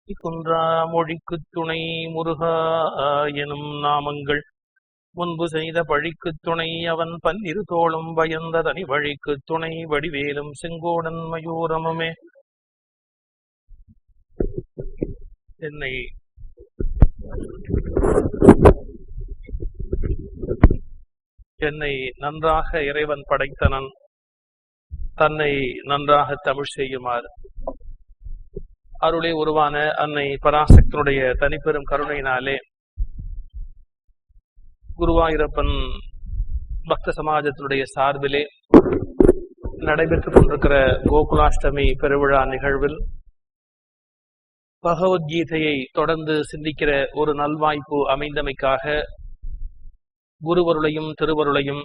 குன்றா மொழிக்குத் துணை முருகா எனும் நாமங்கள் முன்பு செய்த பழிக்குத் துணை அவன் பன்னிரு தோளும் பயந்த தனி வழிக்குத் துணை வடிவேலும் செங்கோடன் மயூரமுமே. என்னை என்னை நன்றாக இறைவன் படைத்தனன், தன்னை நன்றாக தமிழ் செய்யுமாறு அருளே உருவான அன்னை பராசக்தனுடைய தனிப்பெரும் கருணையினாலே குருவாயூரப்பன் பக்த சமாஜத்தினுடைய சார்பிலே நடைபெற்றுக் கொண்டிருக்கிற கோகுலாஷ்டமி பெருவிழா நிகழ்வில் பகவத்கீதையை தொடர்ந்து சிந்திக்கிற ஒரு நல்வாய்ப்பு அமைந்தமைக்காக குருவருளையும் திருவருளையும்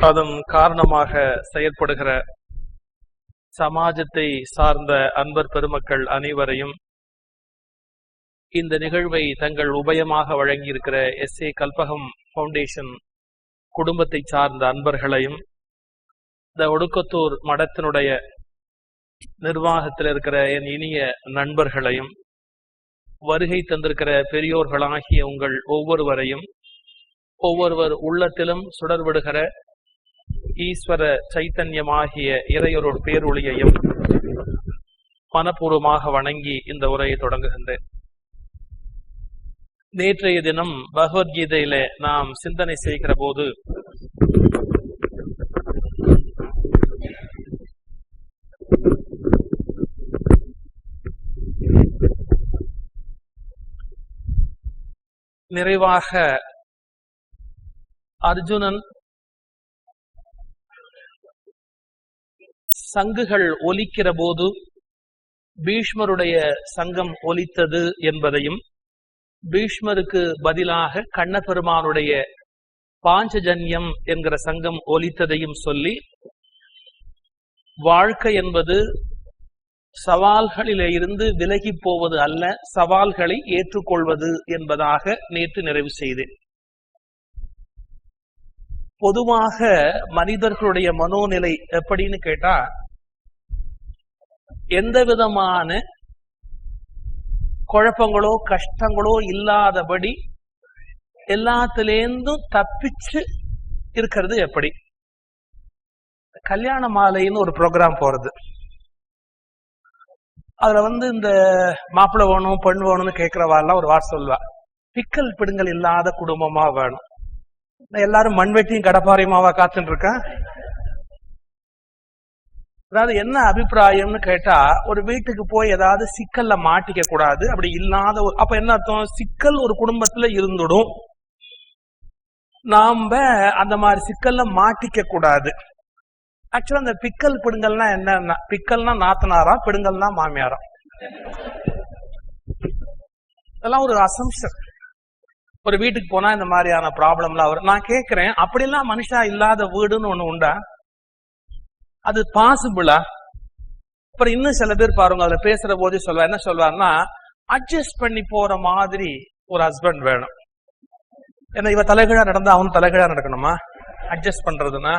அதன் காரணமாக செயற்படுகிற சமாஜத்தை சார்ந்த அன்பர் பெருமக்கள் அனைவரையும், இந்த நிகழ்வை தங்கள் உபயமாக வழங்கியிருக்கிற SA கல்பகம் ஃபவுண்டேஷன் குடும்பத்தை சார்ந்த அன்பர்களையும், இந்த ஒடுக்கத்தூர் மடத்தினுடைய நிர்வாகத்தில் இருக்கிற என் இனிய நண்பர்களையும், வருகை தந்திருக்கிற பெரியோர்களாகிய உங்கள் ஒவ்வொருவரையும், ஒவ்வொருவர் உள்ளத்திலும் சுடர்விடுகிற ஈஸ்வர சைத்தன்யமாகிய இறையொருள் பேரொளியையும் மனப்பூர்வமாக வணங்கி இந்த உரையை தொடங்குகின்றேன். நேற்றைய தினம் பகவத்கீதையில நாம் சிந்தனை செய்கிற போது நிறைவாக அர்ஜுனன் சங்குகள் ஒலிக்கிற போது பீஷ்மருடைய சங்கம் ஒலித்தது என்பதையும், பீஷ்மருக்கு பதிலாக கண்ணபெருமானுடைய பாஞ்சஜன்யம் என்கிற சங்கம் ஒலித்ததையும் சொல்லி, வாழ்க்கை என்பது சவால்களிலே இருந்து விலகி போவது அல்ல, சவால்களை ஏற்றுக்கொள்வது என்பதாக நேற்று நிறைவு செய்தேன். பொதுவாக மனிதர்களுடைய மனோநிலை எப்படின்னு கேட்டா, எந்த விதமான குழப்பங்களோ கஷ்டங்களோ இல்லாதபடி எல்லாத்திலேருந்தும் தப்பிச்சு இருக்கிறது எப்படி? கல்யாண மாலைன்னு ஒரு ப்ரோக்ராம் போறது, அதுல இந்த மாப்பிள்ளை வேணும் பெண் வேணும்னு கேட்கிறவாள்லாம் ஒரு வார்த்தை சொல்லுவா, பிக்கல் பிடுங்கல் இல்லாத குடும்பமா வேணும். எல்லாரும் மண்வெட்டியும் கடப்பாறையுமாவா காத்துட்டு இருக்கா? அதாவது என்ன அபிப்பிராயம்னு கேட்டா, ஒரு வீட்டுக்கு போய் ஏதாவது சிக்கல்ல மாட்டிக்க கூடாது, அப்படி இல்லாத அப்ப என்ன அர்த்தம்? சிக்கல் ஒரு குடும்பத்துல இருந்துடும், நாம அந்த மாதிரி சிக்கல்ல மாட்டிக்க கூடாது. ஆக்சுவலா அந்த பிக்கல் பிடுங்கல்னா என்னன்னா, பிக்கல்னா நாத்தனாரா, பிடுங்கல்னா மாமியாரா? இதெல்லாம் ஒரு அசம்ஷன். ஒரு வீட்டுக்கு போனா இந்த மாதிரியான ப்ராப்ளம்லாம் வரும். நான் கேட்கிறேன், அப்படிலாம் மனுஷா இல்லாத வீடுன்னு ஒண்ணு உண்டா? அது பாசிபிளா? அப்புறம் இன்னும் சில பேர் பாருங்க, அதுல பேசுற போதே சொல்லுவா, என்ன சொல்வாருன்னா, அட்ஜஸ்ட் பண்ணி போற மாதிரி ஒரு ஹஸ்பண்ட் வேணும். ஏன்னா இவ தலைகீழா நடந்தா அவன் தலைகீழா நடக்கணுமா அட்ஜஸ்ட் பண்றதுன்னா?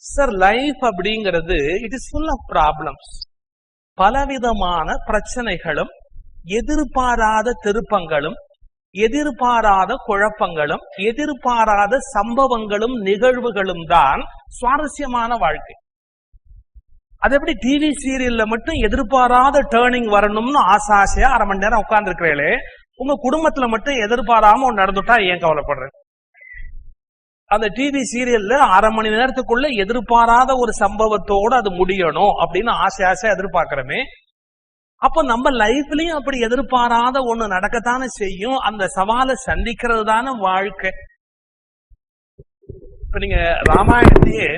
சார், லைஃப் அப்படிங்கிறது it is full of problems. பலவிதமான பிரச்சனைகளும், எதிர்பாராத திருப்பங்களும், எதிர்பாராத குழப்பங்களும், எதிர்பாராத சம்பவங்களும் நிகழ்வுகளும் தான் சுவாரஸ்யமான வாழ்க்கை. அது எப்படி டிவி சீரியல்ல மட்டும் எதிர்பாராத டேர்னிங் வரணும்னு ஆசாசியா அரை மணி நேரம் உட்கார்ந்து இருக்கிறீங்களே, உங்க குடும்பத்துல மட்டும் எதிர்பாராம ஒன்று நடந்துட்டா ஏன் கவலைப்படுறேன்? அந்த டிவி சீரியல்ல அரை மணி நேரத்துக்குள்ள எதிர்பாராத ஒரு சம்பவத்தோடு அது முடியணும் அப்படின்னு ஆசையா எதிர்பார்க்கிறோமே, அப்ப நம்ம லைஃப்லயும் அப்படி எதிர்பாராத ஒண்ணு நடக்கத்தானே செய்யும். அந்த சவாலை சந்திக்கிறது தானே வாழ்க்கை. இப்ப நீங்க ராமாயணத்தையே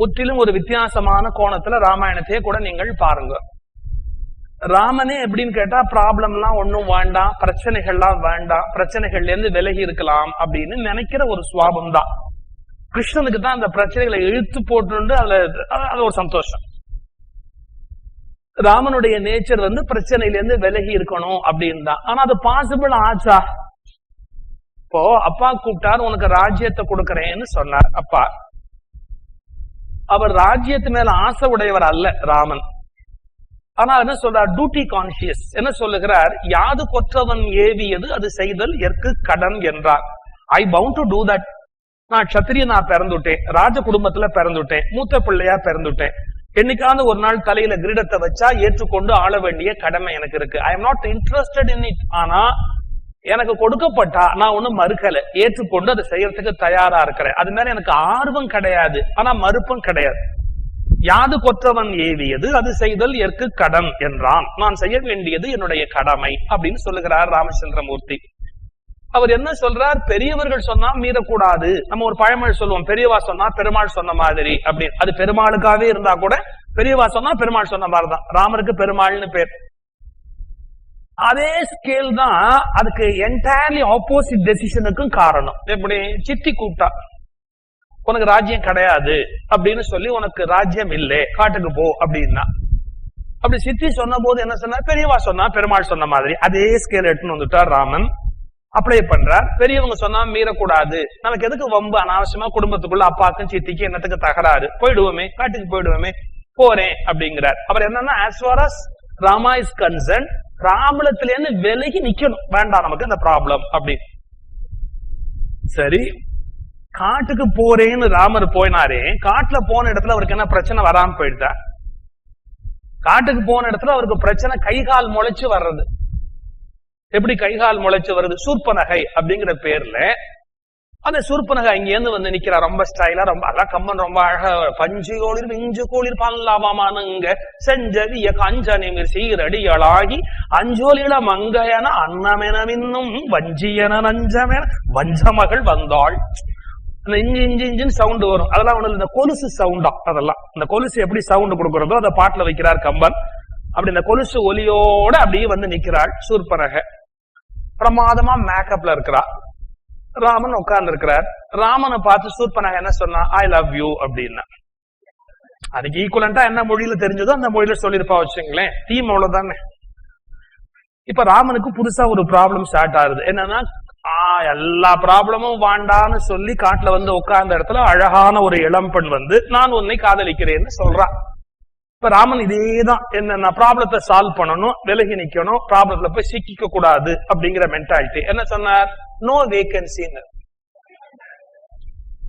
முற்றிலும் ஒரு வித்தியாசமான கோணத்துல ராமாயணத்தையே கூட நீங்கள் பாருங்க. ராமனே எப்படின்னு கேட்டா, ப்ராப்ளம்லாம் ஒன்னும் வேண்டாம், பிரச்சனைகள்லாம் வேண்டாம், பிரச்சனைகள்ல இருந்து விலகி இருக்கலாம் அப்படின்னு நினைக்கிற ஒரு சுவாபம் தான். கிருஷ்ணனுக்கு தான் அந்த பிரச்சனைகளை இழுத்து போட்டு அது ஒரு சந்தோஷம். ராமனுடைய நேச்சர் பிரச்சனையில இருந்து விலகி இருக்கணும் அப்படின்னு தான். ஆனா அது பாசிபிள் ஆச்சா? இப்போ அப்பா கூப்பிட்டார், உனக்கு ராஜ்யத்தை கொடுக்கறேன்னு சொன்னார் அப்பா. அவர் ராஜ்யத்து மேல ஆசை உடையவர் அல்ல ராமன். ஆனா என்ன சொல்றார்? Duty conscious. என்ன சொல்லுகிறார்? யாது கொற்றவன் ஏவியது அது செய்தல் எற்கு கடன் என்றார். ஐ பவுண்ட் டு டூ தட். நான் சத்திரியனா பிறந்துட்டேன், ராஜ குடும்பத்துல பிறந்துட்டேன், மூத்த பிள்ளையா பிறந்துட்டேன். என்னைக்காவது ஒரு நாள் தலையில கிரீடத்தை வச்சா ஏற்றுக்கொண்டு ஆள வேண்டிய கடமை எனக்கு இருக்கு. I am not interested in it. ஆனா எனக்கு கொடுக்கப்பட்டா நான் ஒண்ணும் மறுக்கல, ஏற்றுக்கொண்டு அதை செய்யறதுக்கு தயாரா இருக்கிறேன். அது மேல எனக்கு ஆர்வம் கிடையாது, ஆனா மறுப்பும் கிடையாது. யாது கொற்றவன் ஏவியது அது செய்தல் எற்கு கடன் என்றான். நான் செய்ய வேண்டியது என்னுடைய கடமை அப்படின்னு சொல்லுகிறார் ராமச்சந்திரமூர்த்தி. அவர் என்ன சொல்றார்? பெரியவர்கள் சொன்னா மீறக்கூடாது. நம்ம ஒரு பழமொழி சொல்லுவோம், பெரியவா சொன்னா பெருமாள் சொன்ன மாதிரி அப்படின்னு. அது பெருமாளுக்காகவே இருந்தா கூட பெரியவா சொன்னா பெருமாள் சொன்ன மாதிரிதான். ராமருக்கு பெருமாள்னு பேர். அதே ஸ்கேல் தான் அதுக்கு என்டையர்லி ஆப்போசிட் டெசிஷனுக்கும் காரணம். எப்படி? சித்தி கூப்பிட்டா உனக்கு ராஜ்யம் கிடையாது அப்படின்னு சொல்லி, உனக்கு ராஜ்யம் இல்லை காட்டுக்கு போ அப்படின்னா, அப்படி சித்தி சொன்ன போது என்ன சொன்னா? பெரியவா சொன்னா பெருமாள் சொன்ன மாதிரி. அதே ஸ்கேல் எடுத்துன்னு வந்துட்டார் ராமன். அப்ளை பண்றார். பெரியவங்க சொன்னா மீறக்கூடாது, நமக்கு எதுக்கு வம்பு அனாவசியமா குடும்பத்துக்குள்ள அப்பாக்கும் சித்திக்கு என்னத்துக்கு தகராறு, போயிடுவோமே காட்டுக்கு போயிடுவோமே, போறேன் அப்படிங்கிறார். அவர் என்னன்னா, as far as Rama is concern, ப்ராப்ளத்துல இருந்து விலகி நிக்கணும், வேண்டாம் நமக்கு அந்த ப்ராப்ளம் அப்படின்னு. சரி, காட்டுக்கு போறேன்னு ராமர் போயினாரே, காட்டுல போன இடத்துல அவருக்கு என்ன பிரச்சனை வராம போயிடுதா? காட்டுக்கு போன இடத்துல அவருக்கு பிரச்சனை கைகால் முளைச்சு வர்றது. எப்படி கைகால் முளைச்சு வருது? சூர்பனகை அப்படிங்கிற பேர்ல அந்த சூர்பனகை அங்கேருந்து வந்து நிக்கிறா, ரொம்ப ஸ்டைலா, ரொம்ப அழகா, கம்மன் ரொம்ப அழகா, பஞ்சு கோளிர் விஞ்சு கோளிர் பல்லாமானுங்க செஞ்சவிய காஞ்சனிமிர் சீரடியளாகி அஞ்சோலில மங்கையன அன்னமெனவின்னும் வஞ்சியன நஞ்சமென வஞ்சமகள் வந்தாள். அந்த இஞ்சி இஞ்சி இஞ்சின்னு சவுண்ட் வரும், அதெல்லாம் ஒண்ணு இந்த கொலுசு சவுண்டா. அதெல்லாம் இந்த கொலுசு எப்படி சவுண்ட் கொடுக்கறதோ அதை பாட்டுல வைக்கிறார் கம்பன். அப்படி இந்த கொலுசு ஒலியோட அப்படியே வந்து நிக்கிறாள் சூர்பனகை. பிரமாதமா மேக்கப்ல இருக்கிறா. ராமன் உட்கார்ந்து இருக்கிறார். ராமனை பார்த்து சூர்பனகை என்ன சொன்னா? ஐ லவ் யூ அப்படின்னா. அதுக்கு ஈக்குவலண்டா என்ன மொழியில தெரிஞ்சதோ அந்த மொழியில சொல்லிருப்பா வச்சுங்களேன். தீம் அவ்வளவுதானே. இப்ப ராமனுக்கு புதுசா ஒரு ப்ராப்ளம் ஸ்டார்ட் ஆகுது. என்னன்னா, எல்லா ப்ராப்ளமும் வாண்டான்னு சொல்லி காட்டுல வந்து உட்கார்ந்த இடத்துல அழகான ஒரு இளம்பெண் வந்து நான் உன்னை காதலிக்கிறேன்னு சொல்றான். இப்ப ராமன் இதேதான், என்னன்னா ப்ராப்ளத்தை சால்வ் பண்ணணும், விலகி நிக்கணும், ப்ராப்ளத்துல போய் சிக்கிக்க கூடாது அப்படிங்கிற மென்டாலிட்டி. என்ன சொன்னார்? நோ வேகன்சின்னு.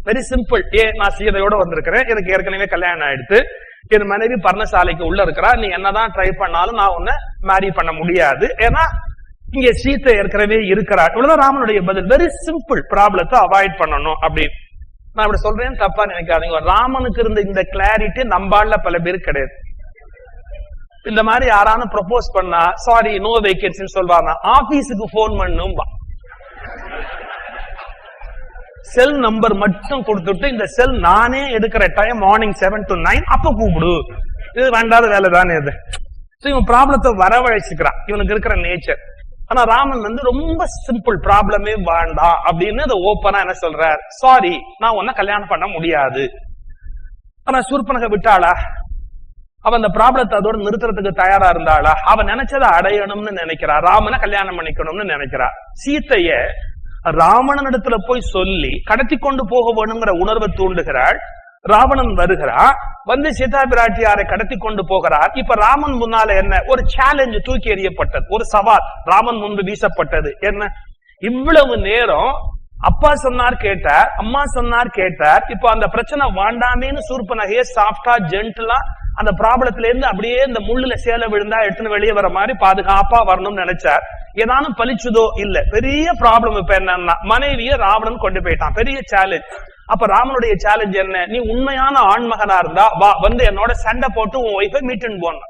Very simple. நான் சீதையோட வந்திருக்கிறேன், எனக்கு ஏற்கனவே கல்யாணம் ஆயிடுத்து, என் மனைவி பர்ணசாலைக்கு உள்ள இருக்கிறா, நீ என்னதான் ட்ரை பண்ணாலும் நான் உன்னை மேரி பண்ண முடியாது, ஏன்னா இங்க சீத்தை ஏற்கனவே இருக்கிறார். இவ்வளவுதான் ராமனுடைய பதில். Very simple. ப்ராப்ளத்தை அவாய்ட் பண்ணணும் அப்படின்னு. நான் இப்படி சொல்றேன், தப்பா நினைக்காதீங்க. ராமனுக்கு இருந்த இந்த கிளாரிட்டி நம்பால பல பேருக்கு கிடையாது. இந்த மாதிரி யாரானு ப்ரொபோஸ் பண்ணா, சாரி நோ வேகன்சின்னு சொல்வாங்க. ஆபீஸுக்கு போன் பண்ணும், செல் நம்பர் மட்டும் கொடுத்துட்டு, இந்த செல் நானே எடுக்கிற டைம் மார்னிங் 7 to 9, அப்ப கூப்பிடு, இது வேண்டாத வேலை தானே இது. இவன் ப்ராப்ளத்தை வரவழைச்சுக்கிறான், இவனுக்கு இருக்கிற நேச்சர். ஆனா ராமன் வந்து ரொம்ப சிம்பிள், ப்ராப்ளமே வேண்டாம் அப்படின்னு அதை ஓப்பனா என்ன சொல்றார்? சாரி, நான் உன்னை கல்யாணம் பண்ண முடியாது. ஆனா சூர்பனகை விட்டாளா? அவன் அந்த ப்ராப்ளத்தை அதோட நிறுத்துறதுக்கு தயாரா இருந்தாளா? அவன் நினைச்சதை அடையணும்னு நினைக்கிறா, ராமனை கல்யாணம் பண்ணிக்கணும்னு நினைக்கிறா. சீத்தைய ராவணனிடத்துல போய் சொல்லி கடத்தி கொண்டு போக வேணுங்கிற உணர்வை தூண்டுகிறாள். ராவணன் வருகிறான், வந்து சீதா பிராட்டியாரை கடத்தி கொண்டு போகிறார். இப்ப ராமன் முன்னால என்ன? ஒரு சேலஞ்சு தூக்கி எறியப்பட்டது, ஒரு சவால் ராமன் முன்பு வீசப்பட்டது. என்ன? இவ்வளவு நேரம் அப்பா சொன்னார் கேட்டார், அம்மா சொன்னார் கேட்டார். இப்ப அந்த பிரச்சனை வாண்டாமேன்னு சூர்பனகைய சாஃப்டா ஜென்டிலா அந்த ப்ராப்ளத்துல இருந்து அப்படியே இந்த முள்ளுல சேலை விழுந்தா எடுத்துன்னு வெளியே வர மாதிரி பாதுகாப்பா வரணும்னு நினைச்சார். ஏதானும் பலிச்சுதோ? இல்ல. பெரிய ப்ராப்ளம் இப்ப என்னன்னா, மனைவிய ராவணன் கொண்டு போயிட்டான். பெரிய சேலஞ்ச். அப்ப ராமனுடைய சேலஞ்ச் என்ன? நீ உண்மையான ஆண்மகனா இருந்தா வா, வந்து என்னோட சண்டை போட்டு உன் ஒய்ஃபை மீட்டுன்னு போன.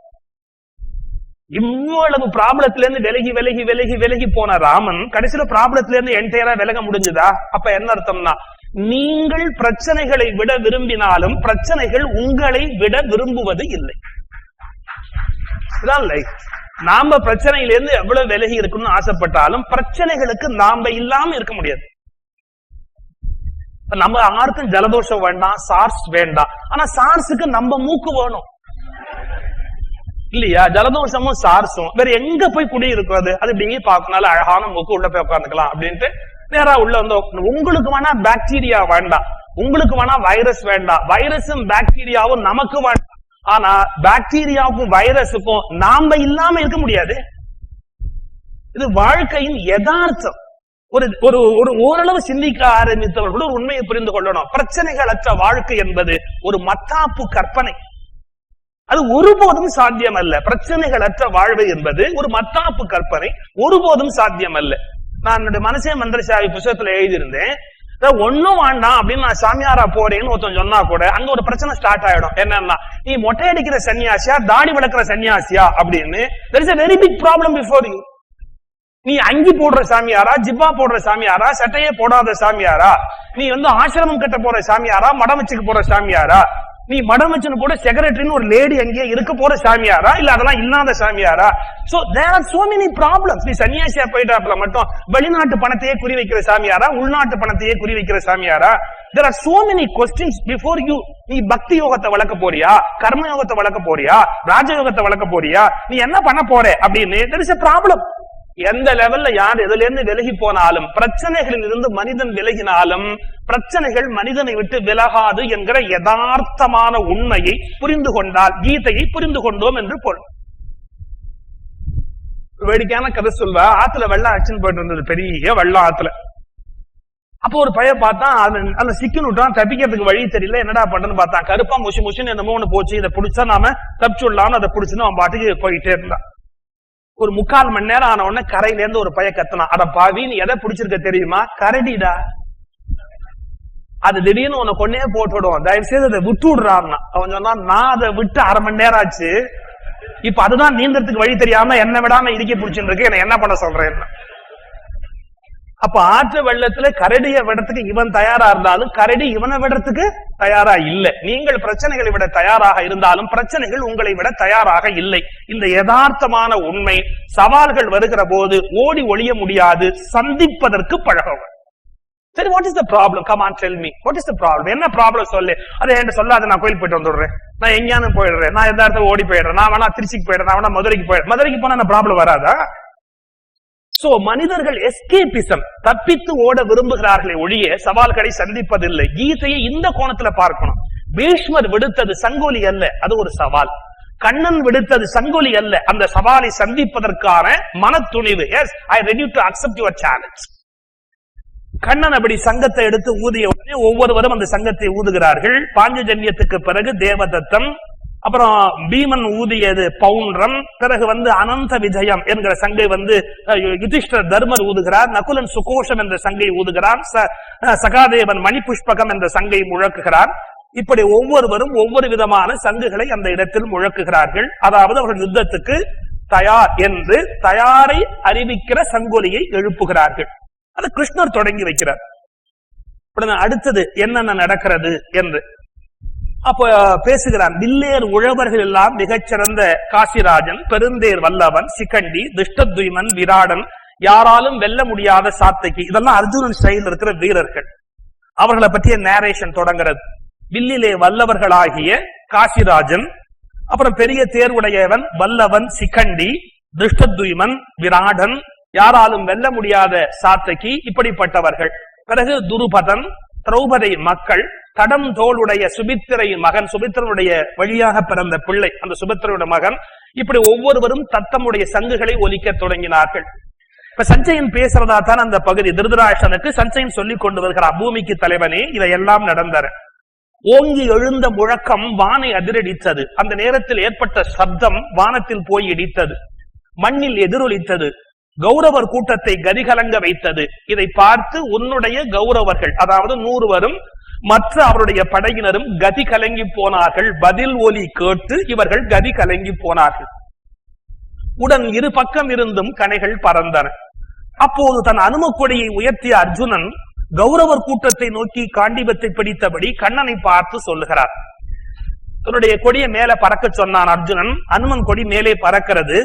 இவ்வளவு ப்ராப்ளத்துல இருந்து விலகி விலகி விலகி விலகி போன ராமன் கடைசியில ப்ராப்ளத்துல இருந்து என்டையரா விலக முடிஞ்சதா? அப்ப என்ன அர்த்தம்னா, நீங்கள் பிரச்சனைகளை விட விரும்பினாலும் பிரச்சனைகள் உங்களை விட விரும்புவது இல்லை. இதான் லைஃப். நாம பிரச்சனையிலிருந்து எவ்வளவு விலகி இருக்கணும்னு ஆசைப்பட்டாலும் பிரச்சனைகளுக்கு நாம இல்லாம இருக்க முடியாது. நம்ம யாருக்கும் ஜலதோஷம் வேண்டாம், சார்ஸ் வேண்டாம். ஆனா சார்ஸுக்கு நம்ம மூக்கு வேணும் இல்லையா? ஜலதோஷமும் சார்ஸும் வேற எங்க போய் குடி இருக்கிறது? அது இப்படி பார்க்கனால அழகான மூக்கு, உள்ள போய் உட்காந்துக்கலாம் அப்படின்ட்டு நேரா உள்ள வந்து. உங்களுக்கு வேணா பாக்டீரியா வேண்டாம், உங்களுக்கு வேணா வைரஸ் வேண்டாம், வைரஸும் பாக்டீரியாவும் நமக்கு வேண்டாம். ஆனா பாக்டீரியாவுக்கும் வைரஸுக்கும் நாம இல்லாம இருக்க முடியாது. இது வாழ்க்கையின் யதார்த்தம். ஒரு ஓரளவு சிந்திக்க ஆரம்பித்தவர்கள் ஒரு உண்மையை புரிந்து கொள்ளணும். பிரச்சனைகள் அற்ற வாழ்க்கை என்பது ஒரு மத்தாப்பு கற்பனை. அது ஒருபோதும் சாத்தியம் அல்ல. பிரச்சனைகள் அற்ற வாழ்வு என்பது ஒரு மத்தாப்பு கற்பனை, ஒருபோதும் சாத்தியம் அல்ல. நான் என்னுடைய மனசே மந்திரசாவி புத்தகத்துல எழுதியிருந்தேன், ஒன்னும் வேண்டாம் அப்படின்னு நான் சாமியாரா போறேன்னு ஒருத்தன் சொன்னா கூட அங்க ஒரு பிரச்சனை ஸ்டார்ட் ஆயிடும். என்னன்னா, நீ மொட்டை அடிக்கிற சன்னியாசியா தாடி வளர்க்கிற சன்னியாசியா அப்படின்னு. there is a very big problem before you. நீ அங்கி போடுற சாமியாரா, ஜிப்பா போடுற சாமியாரா, சட்டையே போடாத சாமியாரா, நீ ஆசிரமம் கட்ட போற சாமியாரா, மடம் வச்சுக்க போற சாமியாரா, நீ மடம் வச்சுன்னு கூட செக்ரட்டரின்னு ஒரு லேடி அங்கேயே இருக்க போற சாமியாரா, இல்ல அதெல்லாம் இல்லாத சாமியாரா? So there are so many problems. நீ சன்னியாசியா போயிட்டாப்புல மட்டும் வெளிநாட்டு பணத்தையே குறி வைக்கிற சாமியாரா, உள்நாட்டு பணத்தையே குறி வைக்கிற சாமியாரா? There are so many questions before you. நீ பக்தி யோகத்தை வளர்க்க போறியா, கர்ம யோகத்தை வளர்க்க போறியா, ராஜயோகத்தை வளர்க்க போறியா, நீ என்ன பண்ண போற அப்படின்னு there is a problem. எந்த லெவல்ல யார் எதுல இருந்து விலகி போனாலும், பிரச்சனைகளில் இருந்து மனிதன் விலகினாலும் பிரச்சனைகள் மனிதனை விட்டு விலகாது என்கிற யதார்த்தமான உண்மையை புரிந்து கொண்டால் கீதையை புரிந்து கொண்டோம் என்று பொருள். வேடிக்கையான கதை சொல்வா, ஆத்துல வெள்ளம் அடிச்சுன்னு போயிட்டு இருந்தது, பெரிய வெள்ளம் ஆத்துல. அப்போ ஒரு பையன் பார்த்தா அந்த சிக்கன் விட்டான், தப்பிக்கிறதுக்கு வழி தெரியல, என்னடா பண்றன்னு பார்த்தான். கருப்பா முஷி முஷின்னு என்னமோ ஒண்ணு போச்சு, இதை பிடிச்சா நாம தப்பிச்சு விடலாம்னு அதை பிடிச்சுன்னு அவன் பாட்டுக்கு போயிட்டே இருந்தான். ஒரு 3/4 மணி நேரம் ஆன உடனே கரையில இருந்து ஒரு பையன் கத்துனான், அட பாவி நீ எதை பிடிச்சிருக்க தெரியுமா? கரடிடா. அது திடீர்னு உன்னை கொன்னே போட்டுடும், தயவு செய்து அதை விட்டு விடுறான்னா. அவன் சொன்னான், நான் அதை விட்டு 1/2 மணி நேரம் ஆச்சு, இப்ப அதுதான் நீந்தறதுக்கு வழி தெரியாம என்ன விடாம இறுக்கி பிடிச்சுட்டு இருக்கு, என்ன பண்ண சொல்றேன்? அப்ப ஆற்று வெள்ளத்துல கரடியை விடத்துக்கு இவன் தயாரா இருந்தாலும் கரடி இவனை விடத்துக்கு தயாரா இல்லை. நீங்கள் பிரச்சனைகளை விட தயாராக இருந்தாலும் பிரச்சனைகள் உங்களை விட தயாராக இல்லை. இந்த யதார்த்தமான உண்மை. சவால்கள் வருகிற போது ஓடி ஒளிய முடியாது, சந்திப்பதற்கு பழகவும். சரி, what is the problem? Come on tell me, what is the problem? என்ன ப்ராப்ளம் சொல்லு. அதை என்கிட்ட சொல்லாத, நான் கோயில் போயிட்டு வந்துடுறேன், நான் எங்கேயானு போயிடுறேன், நான் எந்த இடத்துல ஓடி போயிடுறேன், நான் வேணா திருச்சிக்கு போயிடுறேன், நான் வேணா மதுரைக்கு போயிடுறேன். மதுரைக்கு போனா என்ன ப்ராப்ளம் வராதா? சோ மனிதர்கள் எஸ்கேபிசம், தப்பித்து ஓட விரும்புகிறார்களே ஒழிய சவால்களை சந்திப்பதில்லை. கீதையை இந்த கோணத்துல பார்க்கணும். பீஷ்மர் விடுத்தது சங்கோலி அல்ல, அது ஒரு சவால். கண்ணன் விடுத்தது சங்கோலி அல்ல, அந்த சவாலை சந்திப்பதற்கான மன துணிவு. Yes, I ready to accept your challenge. Kannan அப்படி சங்கத்தை எடுத்து ஊதிய உடனே ஒவ்வொருவரும் அந்த சங்கத்தை ஊதுகிறார்கள். பாஞ்சஜன்யத்துக்கு பிறகு தேவதத்தம், அப்புறம் பீமன் ஊதியது பவுன்றம், பிறகு அனந்த விஜயம் என்கிற சங்கை யுதிஷ்டர் தர்மர் ஊதுகிறார், நகுலன் சுகோஷம் என்ற சங்கை ஊதுகிறார், சகாதேவன் மணிபுஷ்பகம் என்ற சங்கை முழக்குகிறார். இப்படி ஒவ்வொருவரும் ஒவ்வொரு விதமான சங்குகளை அந்த இடத்தில் முழக்குகிறார்கள். அதாவது அவர்கள் யுத்தத்துக்கு தயார் என்று தயாரை அறிவிக்கிற சங்கொலியை எழுப்புகிறார்கள். அது கிருஷ்ணர் தொடங்கி வைக்கிறார். அடுத்தது என்னென்ன நடக்கிறது என்று அப்ப பேசுகிறான். வில்லேர் உழவர்கள் எல்லாம் மிகச்சிறந்த காசிராஜன், பெருந்தேர் வல்லவன், சிகண்டி, திருஷ்டத்யுமன், விராடன், யாராலும் வெல்ல முடியாத சாத்தகி, இதெல்லாம் அர்ஜுனன் ஸ்டைல் இருக்கிற வீரர்கள். அவர்களை பற்றிய நேரேஷன் தொடங்கிறது. வில்லிலே வல்லவர்களாகிய காசிராஜன், அப்புறம் பெரிய தேர்வுடையவன் வல்லவன் சிகண்டி, திருஷ்டத்யுமன், விராடன், யாராலும் வெல்ல முடியாத சாத்தகி, இப்படிப்பட்டவர்கள். பிறகு துருபதன், திரௌபதி மக்கள், தடம் தோளுடைய சுபித்திரையின் மகன், சுபித்திரனுடைய வழியாக பிறந்த பிள்ளை அந்த சுபித்திரையுடைய மகன், இப்படி ஒவ்வொருவரும் தத்தமுடைய சங்குகளை ஒலிக்க தொடங்கினார்கள். இப்ப சஞ்சயன் பேசுறதா தான் அந்த பகுதி. திருதராஷ்டிரனுக்கு சஞ்சயன் சொல்லிக் கொண்டு வருகிறார், பூமிக்கு தலைவனே இதையெல்லாம் நடந்தன. ஓங்கி எழுந்த முழக்கம் வானை அதிரடித்தது. அந்த நேரத்தில் ஏற்பட்ட சப்தம் வானத்தில் போய் இடித்தது, மண்ணில் எதிரொலித்தது, கௌரவர் கூட்டத்தை கதிகலங்க வைத்தது. இதை பார்த்து உன்னுடைய கௌரவர்கள், அதாவது 100 வரும் மற்ற அவருடைய படையினரும் கதி கலங்கி போனார்கள். பதில் ஒலி கேட்டு இவர்கள் கதி கலங்கி போனார்கள். உடன் இரு பக்கம் இருந்தும் கணைகள் பறந்தன. அப்போது தன் அனுமக்கொடியை உயர்த்திய அர்ஜுனன் கௌரவர் கூட்டத்தை நோக்கி காண்டிபத்தை பிடித்தபடி கண்ணனை பார்த்து சொல்லுகிறார். தன்னுடைய கொடியை மேல பறக்க சொன்னான் அர்ஜுனன். அனுமன் கொடி மேலே பறக்கிறது.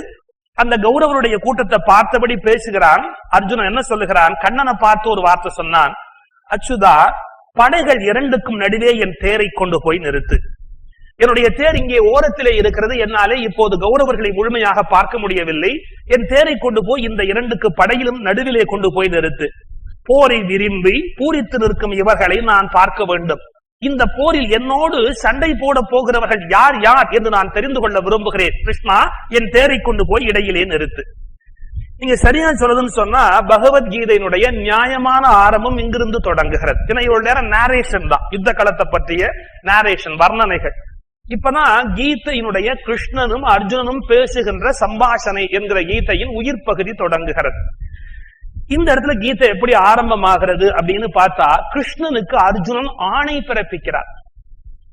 அந்த கௌரவருடைய கூட்டத்தை பார்த்தபடி பேசுகிறான். அர்ஜுனன் என்ன சொல்லுகிறான்? கண்ணனை பார்த்து ஒரு வார்த்தை சொன்னான், அச்சுதா, படைகள் 2க்கும் நடுவே என் தேரை கொண்டு போய் நிறுத்து. என்னுடைய தேர் இங்கே ஓரத்திலே இருக்கிறது, என்னாலே இப்போது கௌரவர்களை முழுமையாக பார்க்க முடியவில்லை. என் தேரை கொண்டு போய் இந்த 2க்கு படையிலும் நடுவிலே கொண்டு போய் நிறுத்து. போரை விரும்பி பூரித்து நிற்கும் இவர்களை நான் பார்க்க வேண்டும். இந்த போரில் என்னோடு சண்டை போட போகிறவர்கள் யார் யார் என்று நான் தெரிந்து கொள்ள விரும்புகிறேன். கிருஷ்ணா, என் தேரை கொண்டு போய் இடையிலே நிறுத்து. நீங்க சரியா சொல்றதுன்னு சொன்னா பகவத்கீதையினுடைய நியாயமான ஆரம்பம் இங்கிருந்து தொடங்குகிறது. ஏன்னா இவ்வளவு நேரம் நேரேஷன் தான், யுத்த களத்தை பற்றிய நேரேஷன், வர்ணனைகள். இப்பதான் கீதையினுடைய கிருஷ்ணனும் அர்ஜுனனும் பேசுகின்ற சம்பாஷணை என்கிற கீதையின் உயிர் பகுதி தொடங்குகிறது. இந்த இடத்துல கீதை எப்படி ஆரம்பமாகிறது அப்படின்னு பார்த்தா, கிருஷ்ணனுக்கு அர்ஜுனன் ஆணை பிறப்பிக்கிறார்.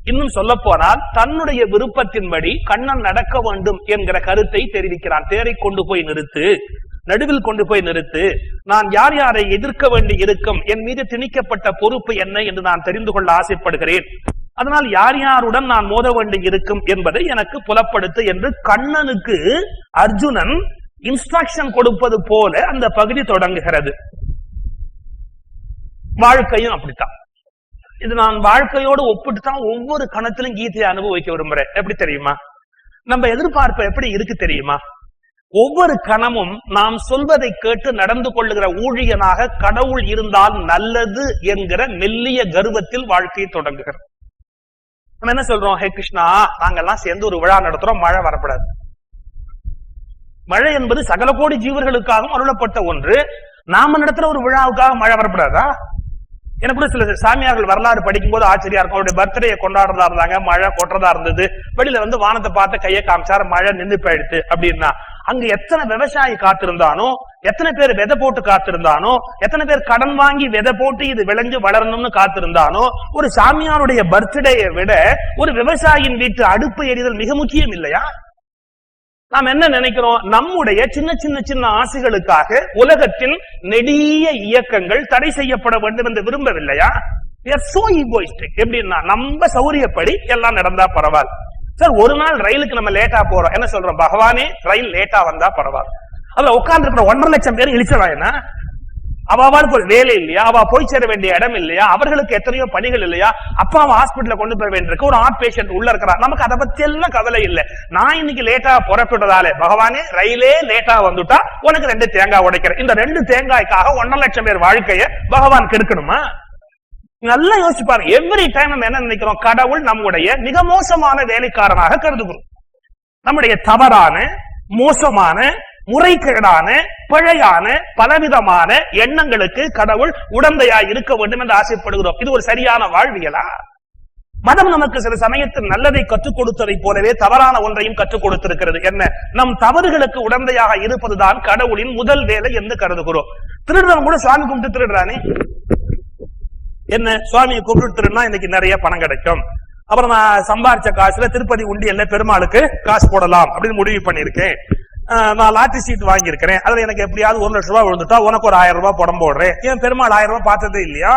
இன்னும் சொல்ல போனால் தன்னுடைய விருப்பத்தின்படி கண்ணன் நடக்க வேண்டும் என்கிற கருத்தை தெரிவிக்கிறான். தேரை கொண்டு போய் நிறுத்து, நடுவில் கொண்டு போய் நிறுத்து, நான் யார் யாரை எதிர்க்க வேண்டி இருக்கும், என் மீது திணிக்கப்பட்ட பொறுப்பு என்ன என்று நான் தெரிந்து கொள்ள ஆசைப்படுகிறேன், அதனால் யார் யாருடன் நான் மோத வேண்டி இருக்கும் என்பதை எனக்கு புலப்படுத்து என்று கண்ணனுக்கு அர்ஜுனன் இன்ஸ்ட்ரக்ஷன் கொடுப்பது போல அந்த பகுதி தொடங்குகிறது. வாழ்க்கையும் அப்படித்தான். இது நான் வாழ்க்கையோடு ஒப்பிட்டு தான் ஒவ்வொரு கணத்திலும் கீதையை அனுபவிக்க விரும்புறேன். எப்படி தெரியுமா? நம்ம எதிர்பார்ப்பு எப்படி இருக்கு தெரியுமா? ஒவ்வொரு கணமும் நாம் சொல்வதை கேட்டு நடந்து கொள்ளுகிற ஊழியனாக கடவுள் இருந்தால் நல்லது என்கிற மெல்லிய கர்வத்தில் வாழ்க்கையை தொடங்குகிறது. நம்ம என்ன சொல்றோம்? ஹே கிருஷ்ணா, நாங்கெல்லாம் சேர்ந்து ஒரு விழா நடத்துறோம், மழை வரப்படாது. மழை என்பது சகல கோடி ஜீவர்களுக்காகவும் அருளப்பட்ட ஒன்று. நாம நடத்துற ஒரு விழாவுக்காக மழை வரப்படாதா? எனக்கு கூட சில சாமியார்கள் வரலாறு படிக்கும் போது ஆச்சரியா இருக்கும். அவருடைய பர்த்டே கொண்டாடுறதா இருந்தாங்க, மழை கொட்டுறதா இருந்தது, வெளியில வந்து வானத்தை பார்த்து கையை காமிச்சாரு, மழை நின்று போயிடுத்து அப்படின்னா, அங்க எத்தனை விவசாயி காத்திருந்தானோ, எத்தனை பேர் விதை போட்டு காத்திருந்தானோ, எத்தனை பேர் கடன் வாங்கி விதை போட்டு இது விளைஞ்சு வளரணும்னு காத்திருந்தானோ, ஒரு சாமியாருடைய பர்த்டேயை விட ஒரு விவசாயியின் வீட்டு அடுப்பு எரிதல் மிக முக்கியம் இல்லையா? நாம் என்ன நினைக்கிறோம்? நம்முடைய சின்ன சின்ன சின்ன ஆசைகளுக்காக உலகத்தின் நெடிய இயக்கங்கள் தடை செய்யப்பட வேண்டும் என்று விரும்பவில்லையா? எப்படின்னா நம்ம சௌரியப்படி எல்லாம் நடந்தா பரவாயில்ல. சார், ஒரு நாள் ரயிலுக்கு நம்ம லேட்டா போறோம், என்ன சொல்றோம்? பகவானே, ரயில் லேட்டா வந்தா பரவாயில்ல. அதுல உட்கார்ந்து இருக்கிற 1.5 லட்சம் பேர் இழிச்சவாயனா? அவளுக்கு ஒரு வேலை இல்லையா? அவ போய் சேர வேண்டிய இடம் இல்லையா? அவர்களுக்கு எத்தனையோ பணிகள் இல்லையா? அப்பா அவன் ஹாஸ்பிட்டல கொண்டு போய் வேண்டியிருக்கு, ஒரு ஹார்ட் பேஷண்ட் உள்ள இருக்கிறா, நமக்கு அதை பத்தி எல்லாம் கவலை இல்லை. நான் இன்னைக்கு லேட்டா புறப்பட்டதாலே பகவானே, ரயிலே லேட்டா வந்துட்டா உனக்கு 2 தேங்காய் உடைக்கிறேன். இந்த 2 தேங்காய்க்காக 1.5 லட்சம் பேர் வாழ்க்கைய பகவான் கெடுக்கணுமா? நல்லா யோசிச்சு பாருங்க. எவ்ரி டைம் நம்ம என்ன நினைக்கிறோம்? கடவுள் நம்முடைய மிக மோசமான வேலைக்காரனாக கருதுகிறோம். நம்முடைய தவறான, மோசமான, முறைகேடான, பிழையான, பலவிதமான எண்ணங்களுக்கு கடவுள் உடந்தையாய் இருக்க வேண்டும் என்று ஆசைப்படுகிறோம். இது ஒரு சரியான வாழ்வியலா? மதம் நமக்கு சில சமயத்தில் நல்லதை கற்றுக் கொடுத்ததை போலவே தவறான ஒன்றையும் கற்றுக் கொடுத்திருக்கிறது. என்ன? நம் தவறுகளுக்கு உடந்தையாக இருப்பதுதான் கடவுளின் முதல் வேலை என்று கருதுகிறோம். திருடுறவன் கூட சுவாமி கும்பிட்டு திருடுறானே, என்ன சுவாமியை கூப்பிட்டு திருடுனா இன்னைக்கு நிறைய பணம் கிடைக்கும், அப்புறம் நான் சம்பாரிச்ச காசுல திருப்பதி உண்டியல்ல பெருமாளுக்கு காசு போடலாம் அப்படின்னு முடிவு பண்ணிருக்கேன், நான் லாட்டரி சீட் வாங்கியிருக்கிறேன், அதுல எனக்கு எப்படியாவது 1 லட்சம் ரூபாய் விழுந்துட்டா உனக்கு ஒரு 1000 ரூபாய் படம் போடுறேன், ஏன் பெருமாள் 1000 ரூபாய் பார்த்ததே இல்லையா?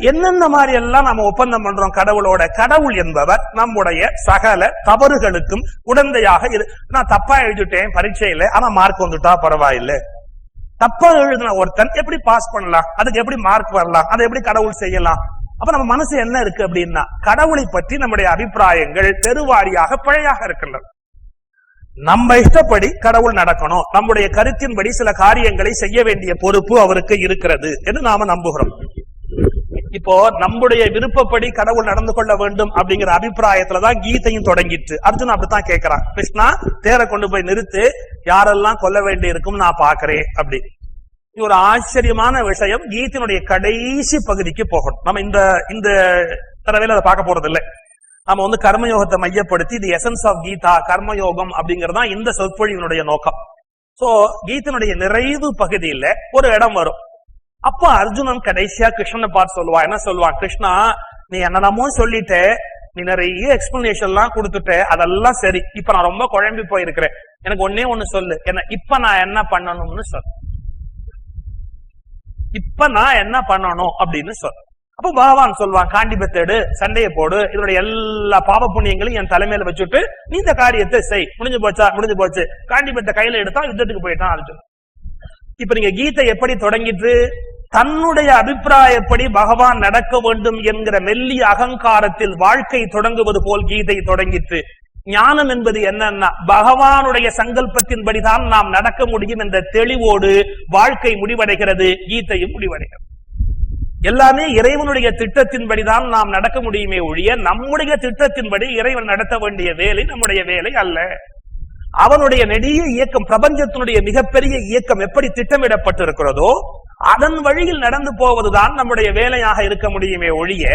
என்னென்ன மாதிரி எல்லாம் நம்ம ஒப்பந்தம் பண்றோம் கடவுளோட. கடவுள் என்பவர் நம்முடைய சகல தவறுகளுக்கும் உடந்தையாக நான் தப்பா எழுதிட்டேன் பரீட்சையில, ஆனா மார்க் வந்துட்டா பரவாயில்லை. தப்பா எழுதின ஒருத்தன் எப்படி பாஸ் பண்ணலாம்? அதுக்கு எப்படி மார்க் வரலாம்? அதை எப்படி கடவுள் செய்யலாம்? அப்ப நம்ம மனசு என்ன இருக்கு அப்படின்னா, கடவுளை பற்றி நம்முடைய அபிப்பிராயங்கள் தெருவாரியாக பிழையாக இருக்கின்றன. நம்ம இஷ்டப்படி கடவுள் நடக்கணும், நம்முடைய கருத்தின்படி சில காரியங்களை செய்ய வேண்டிய பொறுப்பு அவருக்கு இருக்கிறது என்று நாம நம்புகிறோம். இப்போ நம்முடைய விருப்பப்படி கடவுள் நடந்து கொள்ள வேண்டும் அப்படிங்கிற அபிப்பிராயத்துலதான் கீதையும் தொடங்கிட்டு. அர்ஜுன் அப்படித்தான் கேட்கிறான், கிருஷ்ணா தேரை கொண்டு போய் நிறுத்து, யாரெல்லாம் கொல்ல வேண்டி இருக்கும் நான் பாக்குறேன் அப்படி. இது ஒரு ஆச்சரியமான விஷயம். கீதையினுடைய கடைசி பகுதிக்கு போகணும். நம்ம இந்த தடவையில அதை பார்க்க போறது இல்லை. நம்ம வந்து கர்மயோகத்தை மையப்படுத்தி தி எசன்ஸ் ஆஃப் கீதா, கர்மயோகம் அப்படிங்கறதா இந்த சொற்பொழிவினுடைய நோக்கம். சோ கீதையினுடைய நிறைவு பகுதியில ஒரு இடம் வரும். அப்ப அர்ஜுனன் கடைசியா கிருஷ்ணனை பார்த்து சொல்லுவான், என்ன சொல்லுவான்? கிருஷ்ணா, நீ என்னென்னமோ சொல்லிட்ட, நீ நிறைய எக்ஸ்பிளனேஷன் எல்லாம் கொடுத்துட்ட, அதெல்லாம் சரி, இப்ப நான் ரொம்ப குழம்பி போயிருக்கிறேன், எனக்கு ஒன்னே ஒண்ணு சொல்லு, என்ன இப்ப நான் என்ன பண்ணணும்னு சொல், இப்ப நான் என்ன பண்ணணும் அப்படின்னு சொல். அப்ப பகவான் சொல்வான், காண்டிபத்தேடு, சண்டையை போடு, இதனுடைய எல்லா பாவ புண்ணியங்களையும் என் தலைமையில வச்சுட்டு நீ இந்த காரியத்தை செய், முடிஞ்சு போச்சா? முடிஞ்சு போச்சு. காண்டிபத்தை கையில எடுத்தா யுத்தத்துக்கு போயிட்டான் அர்ஜுன். இப்ப நீங்க கீதை எப்படி தொடங்கிட்டு, தன்னுடைய அபிப்பிராயப்படி பகவான் நடக்க வேண்டும் என்கிற மெல்லிய அகங்காரத்தில் வாழ்க்கை தொடங்குவது போல் கீதை தொடங்கிட்டு. ஞானம் என்பது என்னன்னா பகவானுடைய சங்கல்பத்தின்படிதான் நாம் நடக்க முடியும் என்ற தெளிவோடு வாழ்க்கை முடிவடைகிறது, கீதையும் முடிவடைகிறது. எல்லாமே இறைவனுடைய திட்டத்தின்படிதான் நாம் நடக்க முடியுமே ஒழிய நம்முடைய திட்டத்தின்படி இறைவன் நடத்த வேண்டிய வேலை நம்முடைய வேலை அல்ல. அவனுடைய நெடிய இயக்கம், பிரபஞ்சத்தினுடைய மிகப்பெரிய இயக்கம் எப்படி திட்டமிடப்பட்டிருக்கிறதோ அதன் வழியில் நடந்து போவதுதான் நம்முடைய வேலையாக இருக்க முடியுமே ஒழிய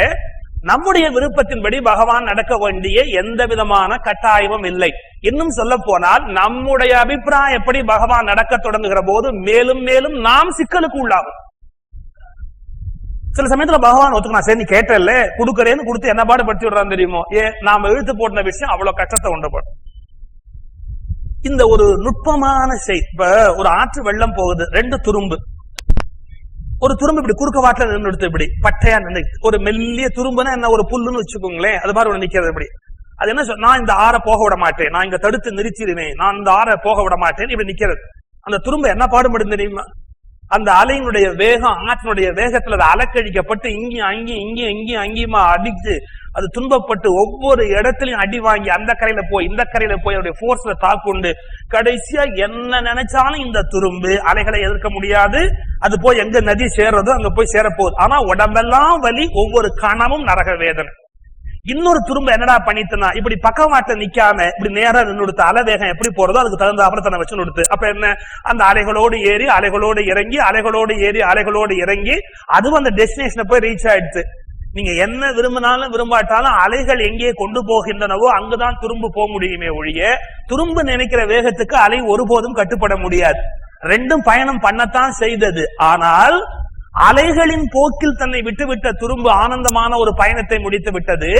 நம்முடைய விருப்பத்தின்படி பகவான் நடக்க வேண்டிய எந்த விதமான கட்டாயமும் இல்லை. இன்னும் சொல்ல போனால் நம்முடைய அபிப்பிராயம் எப்படி பகவான் நடக்க தொடங்குகிற போது மேலும் மேலும் நாம் சிக்கலுக்கு உள்ளாகும். சில சமயத்துல பகவான் ஒத்துக்கணும், சரி நீ கேட்டல கொடுக்கறேன்னு கொடுத்து என்ன பாடுபடுத்தி விடுறான்னு தெரியுமோ, நாம இழுத்து போட்ட விஷயம் அவ்வளவு கஷ்டத்தை உண்டுபடும். இந்த ஒரு நுட்பமான செய்தி. இப்ப ஒரு ஆற்று வெள்ளம் போகுது, ரெண்டு துரும்பு, ஒரு துரும்பு இப்படி குறுக்க வாட்டில நின்று எடுத்து இப்படி பட்டையா நின்று, ஒரு மெல்லிய துரும்புனா என்ன, ஒரு புல்லுன்னு வச்சுக்கோங்களேன், அது மாதிரி நிக்கிறது இப்படி. அது என்ன நான் இந்த ஆற போக விட மாட்டேன், நான் இங்க தடுத்து நிறுத்திடுவேன், நான் இந்த ஆற போக விட மாட்டேன் இப்படி நிக்கிறது. அந்த துரும்பு என்ன பாடுபடும் தெரியுமா? அந்த அலையினுடைய வேகம், ஆற்றினுடைய வேகத்துல அது அலக்கழிக்கப்பட்டு இங்கேயும் அங்கேயுமா அடிச்சு அது துன்பப்பட்டு ஒவ்வொரு இடத்துலயும் அடி வாங்கி அந்த கரையில போய் இந்த கரையில போய் அவருடைய போர்ஸ்ல தாக்குண்டு கடைசியா என்ன நினைச்சாலும் இந்த துரும்பு அலைகளை எதிர்க்க முடியாது. அது போய் எங்க நதி சேர்றதோ அங்க போய் சேரப்போகுது. ஆனா உடம்பெல்லாம் வலி, ஒவ்வொரு கணமும் நரக வேதனை. இன்னொரு துரும்பு என்னடா பண்ணிட்டுனா இப்படி பக்கவாட்ட நிக்காம இப்படி நேரா நின்றுடுத்து அலை வேகம் எப்படி போறதோ அதுக்கு தகுந்த அப்புறம் தன்னை வச்சு நிறுத்து. அப்ப என்ன, அந்த அலைகளோடு ஏறி அலைகளோடு இறங்கி அலைகளோடு ஏறி அலைகளோடு இறங்கி அதுவும் அந்த டெஸ்டினேஷனை போய் ரீச் ஆயிடுச்சு. நீங்க என்ன விரும்பினாலும் விரும்பாட்டாலும் அலைகள் எங்கே கொண்டு போகின்றனவோ அங்குதான் துரும்பு போக முடியுமே ஒழிய துரும்பு நினைக்கிற வேகத்துக்கு அலை ஒருபோதும் கட்டுப்பட முடியாது. ரெண்டும் பயணம் பண்ணத்தான் செய்தது. ஆனால் அலைகளின் போக்கில் தன்னை விட்டுவிட்ட துரும்பு ஆனந்தமான ஒரு பயணத்தை முடித்து விட்டது.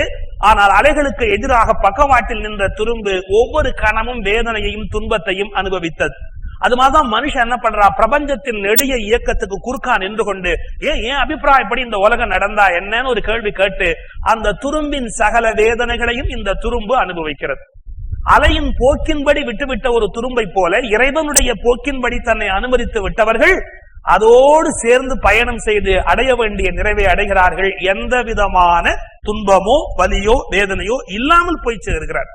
ஆனால் அலைகளுக்கு எதிராக பக்கவாட்டில் நின்ற துரும்பு ஒவ்வொரு கணமும் வேதனையையும் துன்பத்தையும் அனுபவித்தது. அது மாதிரிதான் மனுஷன் என்ன பண்றா, பிரபஞ்சத்தின் நெடிய இயக்கத்துக்கு குறுக்கா நின்று கொண்டு ஏன் அபிப்பிராயப்படி இந்த உலகம் நடந்தா என்னன்னு ஒரு கேள்வி கேட்டு அந்த துரும்பின் சகல வேதனைகளையும் இந்த துரும்பு அனுபவிக்கிறது. அலையின் போக்கின்படி விட்டுவிட்ட ஒரு துரும்பை போல இறைவனுடைய போக்கின்படி தன்னை அனுமதித்து விட்டவர்கள் அதோடு சேர்ந்து பயணம் செய்து அடைய வேண்டிய நிறைவை அடைகிறார்கள். எந்த விதமான துன்பமோ வலியோ வேதனையோ இல்லாமல் போய் சேர்கிறார்.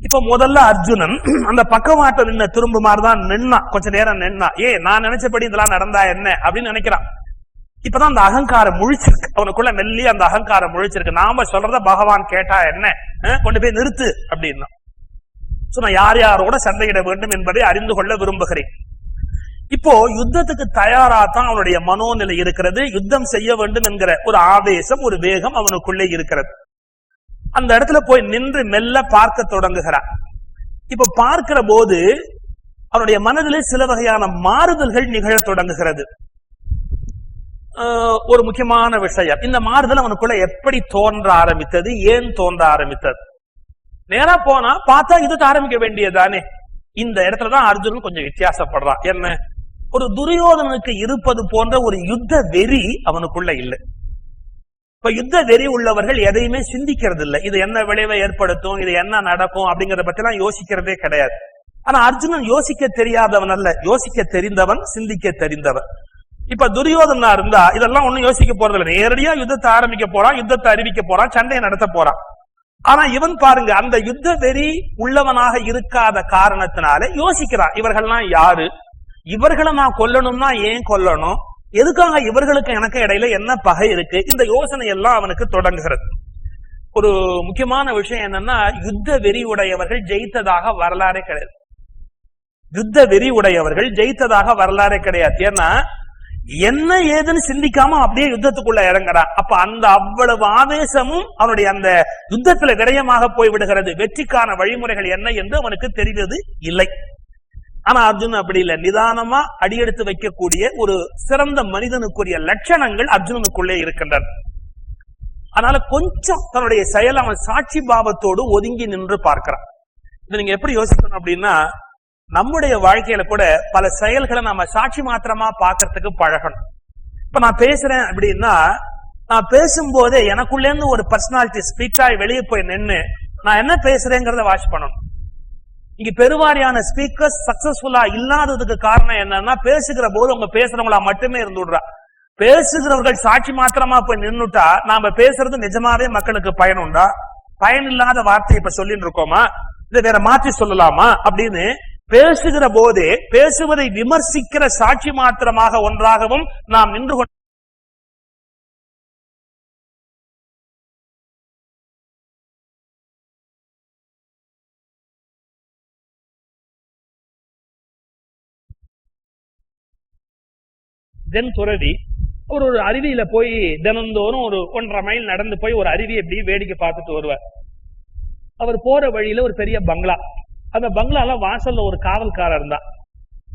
இப்ப முதல்ல அர்ஜுனன் அந்த பக்கவாட்ட நின்ன துரும்பு மாதிரிதான் நின்னா, கொஞ்ச நேரம் நின்னா, நான் நினைச்சபடி இதெல்லாம் நடந்தா என்ன அப்படின்னு நினைக்கிறான். இப்பதான் அந்த அகங்காரம் முழிச்சிருக்கு அவனுக்குள்ள, மெல்லி அந்த அகங்காரம் முழிச்சிருக்கு. நாம சொல்றத பகவான் கேட்டா என்ன, கொண்டு போய் நிறுத்து அப்படின்னா. நான் யார் யாரோட சண்டையிட வேண்டும் என்பதை அறிந்து கொள்ள விரும்புகிறேன். இப்போ யுத்தத்துக்கு தயாராத்தான் அவனுடைய மனோநிலை இருக்கிறது. யுத்தம் செய்ய வேண்டும் என்கிற ஒரு ஆவேசம், ஒரு வேகம் அவனுக்குள்ளே இருக்கிறது. அந்த இடத்துல போய் நின்று மெல்ல பார்க்க தொடங்குகிறான். இப்ப பார்க்கிற போது அவனுடைய மனதிலே சில வகையான மாறுதல்கள் நிகழ தொடங்குகிறது. ஒரு முக்கியமான விஷயம், இந்த மாறுதல் அவனுக்குள்ள எப்படி தோன்ற ஆரம்பித்தது, ஏன் தோன்ற ஆரம்பித்தது? நேரா போனா பார்த்தா யுத்தத்தை ஆரம்பிக்க வேண்டியதானே. இந்த இடத்துலதான் அர்ஜுனன் கொஞ்சம் வித்தியாசப்படுறான். என்ன, ஒரு துரியோதனனுக்கு இருப்பது போன்ற ஒரு யுத்த வெறி அவனுக்குள்ள இல்லை. இப்ப யுத்த வெறி உள்ளவர்கள் எதையுமே சிந்திக்கிறது இல்லை. இது என்ன விளைவை ஏற்படுத்தும், இது என்ன நடக்கும் அப்படிங்கறத பத்தி எல்லாம் யோசிக்கிறதே கிடையாது. ஆனா அர்ஜுனன் யோசிக்க தெரியாதவன் அல்ல, யோசிக்க தெரிந்தவன், சிந்திக்க தெரிந்தவன். இப்ப துரியோதனா இருந்தா இதெல்லாம் ஒண்ணும் யோசிக்க போறது இல்லை. நேரடியா யுத்தத்தை ஆரம்பிக்க போறான், யுத்தத்தை அறிவிக்க போறான், சண்டையை நடத்த போறான். ஆனா இவன் பாருங்க, அந்த யுத்த வெறி உள்ளவனாக இருக்காத காரணத்தினாலே யோசிக்கிறான். இவர்கள்லாம் யாரு, இவர்களை நான் கொல்லணும்னா ஏன் கொல்லணும், எதுக்காக இவர்களுக்கு எனக்கு இடையில என்ன பகை இருக்கு, இந்த யோசனை எல்லாம் அவனுக்கு தொடங்குகிறது. ஒரு முக்கியமான விஷயம் என்னன்னா, யுத்த வெறி உடையவர்கள் ஜெயித்ததாக வரலாறே கிடையாது. யுத்த வெறி உடையவர்கள் ஜெயித்ததாக வரலாறே கிடையாது. ஏன்னா என்ன ஏதுன்னு சிந்திக்காம அப்படியே யுத்தத்துக்குள்ள இறங்குறான். அப்ப அந்த அவ்வளவு ஆவேசமும் அவனுடைய அந்த யுத்தத்துல விரயமாக போய் விடுகிறது. வெற்றிக்கான வழிமுறைகள் என்ன என்று அவனுக்கு தெரிவது இல்லை. ஆனா அர்ஜுனன் அப்படி இல்லை, நிதானமா அடியெடுத்து வைக்கக்கூடிய ஒரு சிறந்த மனிதனுக்குரிய லட்சணங்கள் அர்ஜுனனுக்குள்ளே இருக்கின்றன. அதனால கொஞ்சம் தன்னுடைய செயல் அவன் சாட்சி பாவத்தோடு ஒதுங்கி நின்று பார்க்கிறான். இதை நீங்க எப்படி யோசிக்கணும் அப்படின்னா, நம்முடைய வாழ்க்கையில கூட பல செயல்களை நம்ம சாட்சி மாத்திரமா பார்க்கறதுக்கு பழகணும். இப்ப நான் பேசுறேன் அப்படின்னா, நான் பேசும்போதே எனக்குள்ள இருந்து ஒரு பர்சனாலிட்டி ஸ்பீச் ஆகி வெளியே போய் நின்று நான் என்ன பேசுறேங்கிறத வாட்ச் பண்ணணும். இங்க பெருவாரியான ஸ்பீக்கர்ஸ் சக்சஸ்ஃபுல்லா இல்லாததுக்கு காரணம் என்னன்னா, பேசுகிற போது அவங்க பேசுறவங்களா மட்டுமே இருந்துடுறா. பேசுகிறவர்கள் சாட்சி மாத்திரமா போய் நின்னுட்டா நாம பேசுறது நிஜமாவே மக்களுக்கு பயனுண்டா, பயனில்லாத வார்த்தை இப்ப சொல்லிட்டு இருக்கோமா, இதை வேற மாற்றி சொல்லலாமா அப்படின்னு பேசுகிற போதே பேசுவதை விமர்சிக்கிற சாட்சி மாத்திரமாக ஒன்றாகவும் நாம் நின்று கொண்டு தென் துறவி ஒரு அருவியில போய் தினந்தோறும் ஒரு 1.5 மைல் நடந்து போய் ஒரு அருவியை எப்படி வேடிக்கை பார்த்துட்டு வருவார். அவர் போற வழியில ஒரு பெரிய பங்களா, அந்த பங்களால வாசல்ல ஒரு காவல்காரர் இருந்தா.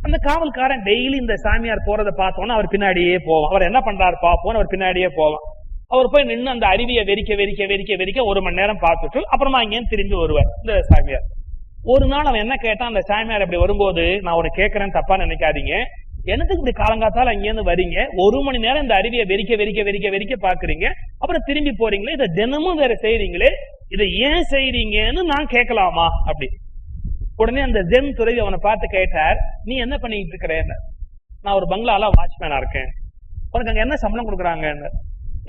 அந்த காவல்காரன் டெய்லி இந்த சாமியார் போறதை பார்த்தோன்னா அவர் பின்னாடியே போவான். அவர் என்ன பண்றாரு பாப்போன்னு அவர் பின்னாடியே போவான். அவர் போய் நின்று அந்த அருவியை வெறிக்க 1 மணி நேரம் பார்த்துட்டு அப்புறமா இங்கேன்னு திரும்பி வருவார் இந்த சாமியார். ஒரு நாள் அவன் என்ன கேட்டான், அந்த சாமியார் அப்படி வரும்போது, நான் உனக்கு கேட்கறேன் தப்பா நினைக்காதீங்க, எனக்கு இப்படி காலங்காத்தால அங்கேருந்து வரீங்க, 1 மணி நேரம் இந்த அருவியை வெறிக்க பாக்குறீங்க, அப்புறம் திரும்பி போறீங்களே, இதை தினமும் வேற செய்றீங்களே, இதை ஏன் செய்றீங்கன்னு நான் கேட்கலாமா அப்படி. உடனே அந்த ஜென் துறவி அவனை பார்த்து கேட்டார், நீ என்ன பண்ணிட்டு இருக்கிற? நான் ஒரு பங்களால வாட்ச்மேனா இருக்கேன். உனக்கு அங்க என்ன சம்பளம் கொடுக்குறாங்க?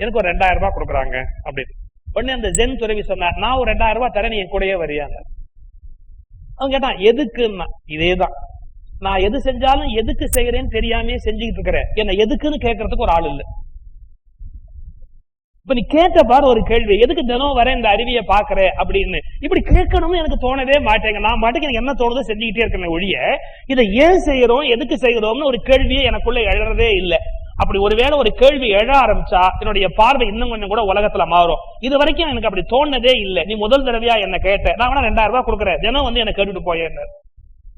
எனக்கு ஒரு 2000 ரூபாய் கொடுக்குறாங்க அப்படின்னு. உடனே அந்த ஜென் துறவி சொன்னார், நான் ஒரு 2000 ரூபாய் தரேன், நீ என் கூடயே வரியாங்க. அவன் கேட்டான், எதுக்குன்னா, இதேதான், நான் எது செஞ்சாலும் எதுக்கு செய்யறேன்னு தெரியாமே செஞ்சுக்கிட்டு இருக்கிறேன், என்ன எதுக்குன்னு கேட்கறதுக்கு ஒரு ஆள் இல்லை. இப்ப நீ கேட்ட பாரு ஒரு கேள்வி, எதுக்கு தினம் வர இந்த அருவியை பாக்குற அப்படின்னு. இப்படி கேட்கணும்னு எனக்கு தோணவே மாட்டேங்க, நான் மாட்டுக்கு எனக்கு என்ன தோணுதோ செஞ்சுக்கிட்டே இருக்கிறேன் ஒழிய இதை ஏன் செய்யறோம் எதுக்கு செய்யறோம்னு ஒரு கேள்வியே எனக்குள்ள எழறதே இல்லை. அப்படி ஒருவேளை ஒரு கேள்வி எழ ஆரம்பிச்சா என்னுடைய பார்வை இன்னும் கொஞ்சம் கூட உலகத்துல மாறும். இது வரைக்கும் எனக்கு அப்படி தோணதே இல்லை. நீ முதல் தடவையா என்ன கேட்ட, நான் வேணா 2000 ரூபாய் கொடுக்குறேன், தினம் வந்து என்ன கேட்டுட்டு போயேன்.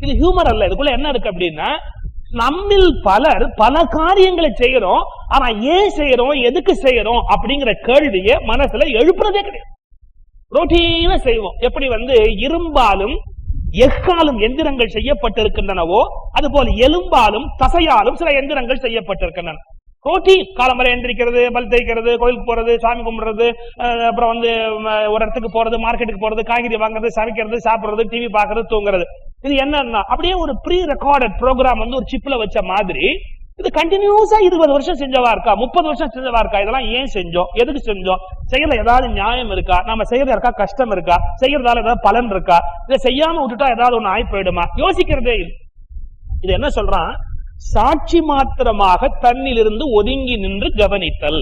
இது ஹியூமர் அல்ல. இதுக்குள்ள என்ன இருக்கு அப்படின்னா, நம்மில் பலர் பல காரியங்களை செய்யறோம், ஆனா ஏன் செய்யறோம் எதுக்கு செய்யறோம் அப்படிங்கிற கேள்வியை மனசுல எழுப்புறதே கிடையாது. ரொட்டீனா செய்வோம். எப்படி வந்து இரும்பாலும் எக்காலும் எந்திரங்கள் செய்யப்பட்டிருக்கின்றனவோ அதுபோல எலும்பாலும் தசையாலும் சில எந்திரங்கள் செய்யப்பட்டிருக்கின்றன. ரொட்டீன், காலம்பரை எந்திரிக்கிறது, பல் தேய்க்கிறது, கோயிலுக்கு போறது, சாமி கும்பிடுறது, அப்புறம் வந்து ஒரு இடத்துக்கு போறது, மார்க்கெட்டுக்கு போறது, காய்கறி வாங்குறது, சமைக்கிறது, சாப்பிடுறது, டிவி பாக்குறது, தூங்குறது. இது என்னன்னா அப்படியே ஒரு ப்ரீ ரெக்கார்டட் ப்ரோக்ராம் வந்து ஒரு சிப்ல வச்ச மாதிரி இது கண்டினியூஸா 20 வருஷம் செஞ்சவா இருக்கா, 30 வருஷம் செஞ்சவா இருக்கா. இதெல்லாம் ஏன் செஞ்சோம், எதுக்கு செஞ்சோம், செய்யறதுல ஏதாவது நியாயம் இருக்கா, நம்ம செய்யறது இருக்கா கஷ்டம் இருக்கா, செய்யறதால ஏதாவது பலன் இருக்கா, இதை செய்யாம விட்டுட்டா ஏதாவது ஒண்ணு ஆய் போயிடுமா, யோசிக்கிறதே இல்லை. இது என்ன சொல்றான், சாட்சி மாத்திரமாக தன்னிலிருந்து ஒதுங்கி நின்று கவனித்தல்.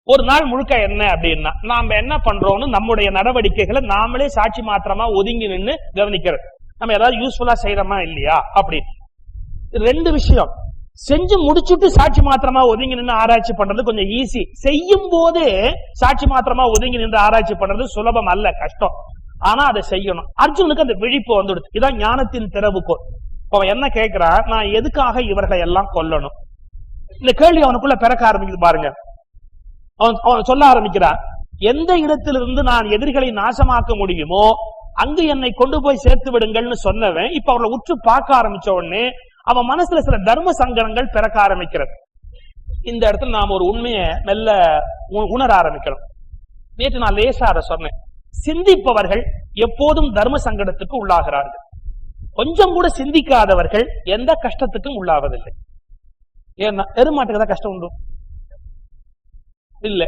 ஒரு நாள் முழுக்க என்ன அப்படின்னா, நாம என்ன பண்றோம்னு நம்முடைய நடவடிக்கைகளை நாமளே சாட்சி மாத்திரமா ஒதுங்கி நின்று கவனிக்கிறது. நம்ம ஏதாவது யூஸ்ஃபுல்லா செய்யறோமா இல்லையா அப்படி. 2 விஷயம். செஞ்சு முடிச்சுட்டு சாட்சி மாத்திரமா ஒதுங்கி நின்று ஆராய்ச்சி பண்றது கொஞ்சம் ஈஸி. செய்யும் போதே சாட்சி மாத்திரமா ஒதுங்கி நின்று ஆராய்ச்சி பண்றது சுலபம் அல்ல, கஷ்டம். ஆனா அதை செய்யணும். அர்ஜுனுக்கு அந்த விழிப்பு வந்துடுது. இதான் ஞானத்தின் திறவுகோல். அவன் என்ன கேட்கிறான், நான் எதுக்காக இவர்களை எல்லாம் கொல்லணும்? இந்த கேள்வி அவனுக்குள்ள பிறக்க ஆரம்பிக்குது பாருங்க. அவன் சொல்ல ஆரம்பிக்கிறான், எந்த இடத்திலிருந்து நான் எதிரிகளை நாசமாக்க முடியுமோ அங்கு என்னை கொண்டு போய் சேர்த்து விடுங்கள்னு சொன்னவன் இப்ப அவளை உற்று பார்க்க ஆரம்பிச்ச உடனே அவன் மனசுல சில தர்ம சங்கடங்கள் பிறக்க ஆரம்பிக்கிறது. இந்த இடத்துல நாம ஒரு உண்மையை மெல்ல உணர ஆரம்பிக்கிறோம். நேற்று நான் லேசா அதை சொன்னேன். சிந்திப்பவர்கள் எப்போதும் தர்ம சங்கடத்துக்கு உள்ளாகிறார்கள். கொஞ்சம் கூட சிந்திக்காதவர்கள் எந்த கஷ்டத்துக்கும் உள்ளாவதில்லை. ஏன்னா எருமாட்டுக்கு தான் கஷ்டம் உண்டு இல்ல.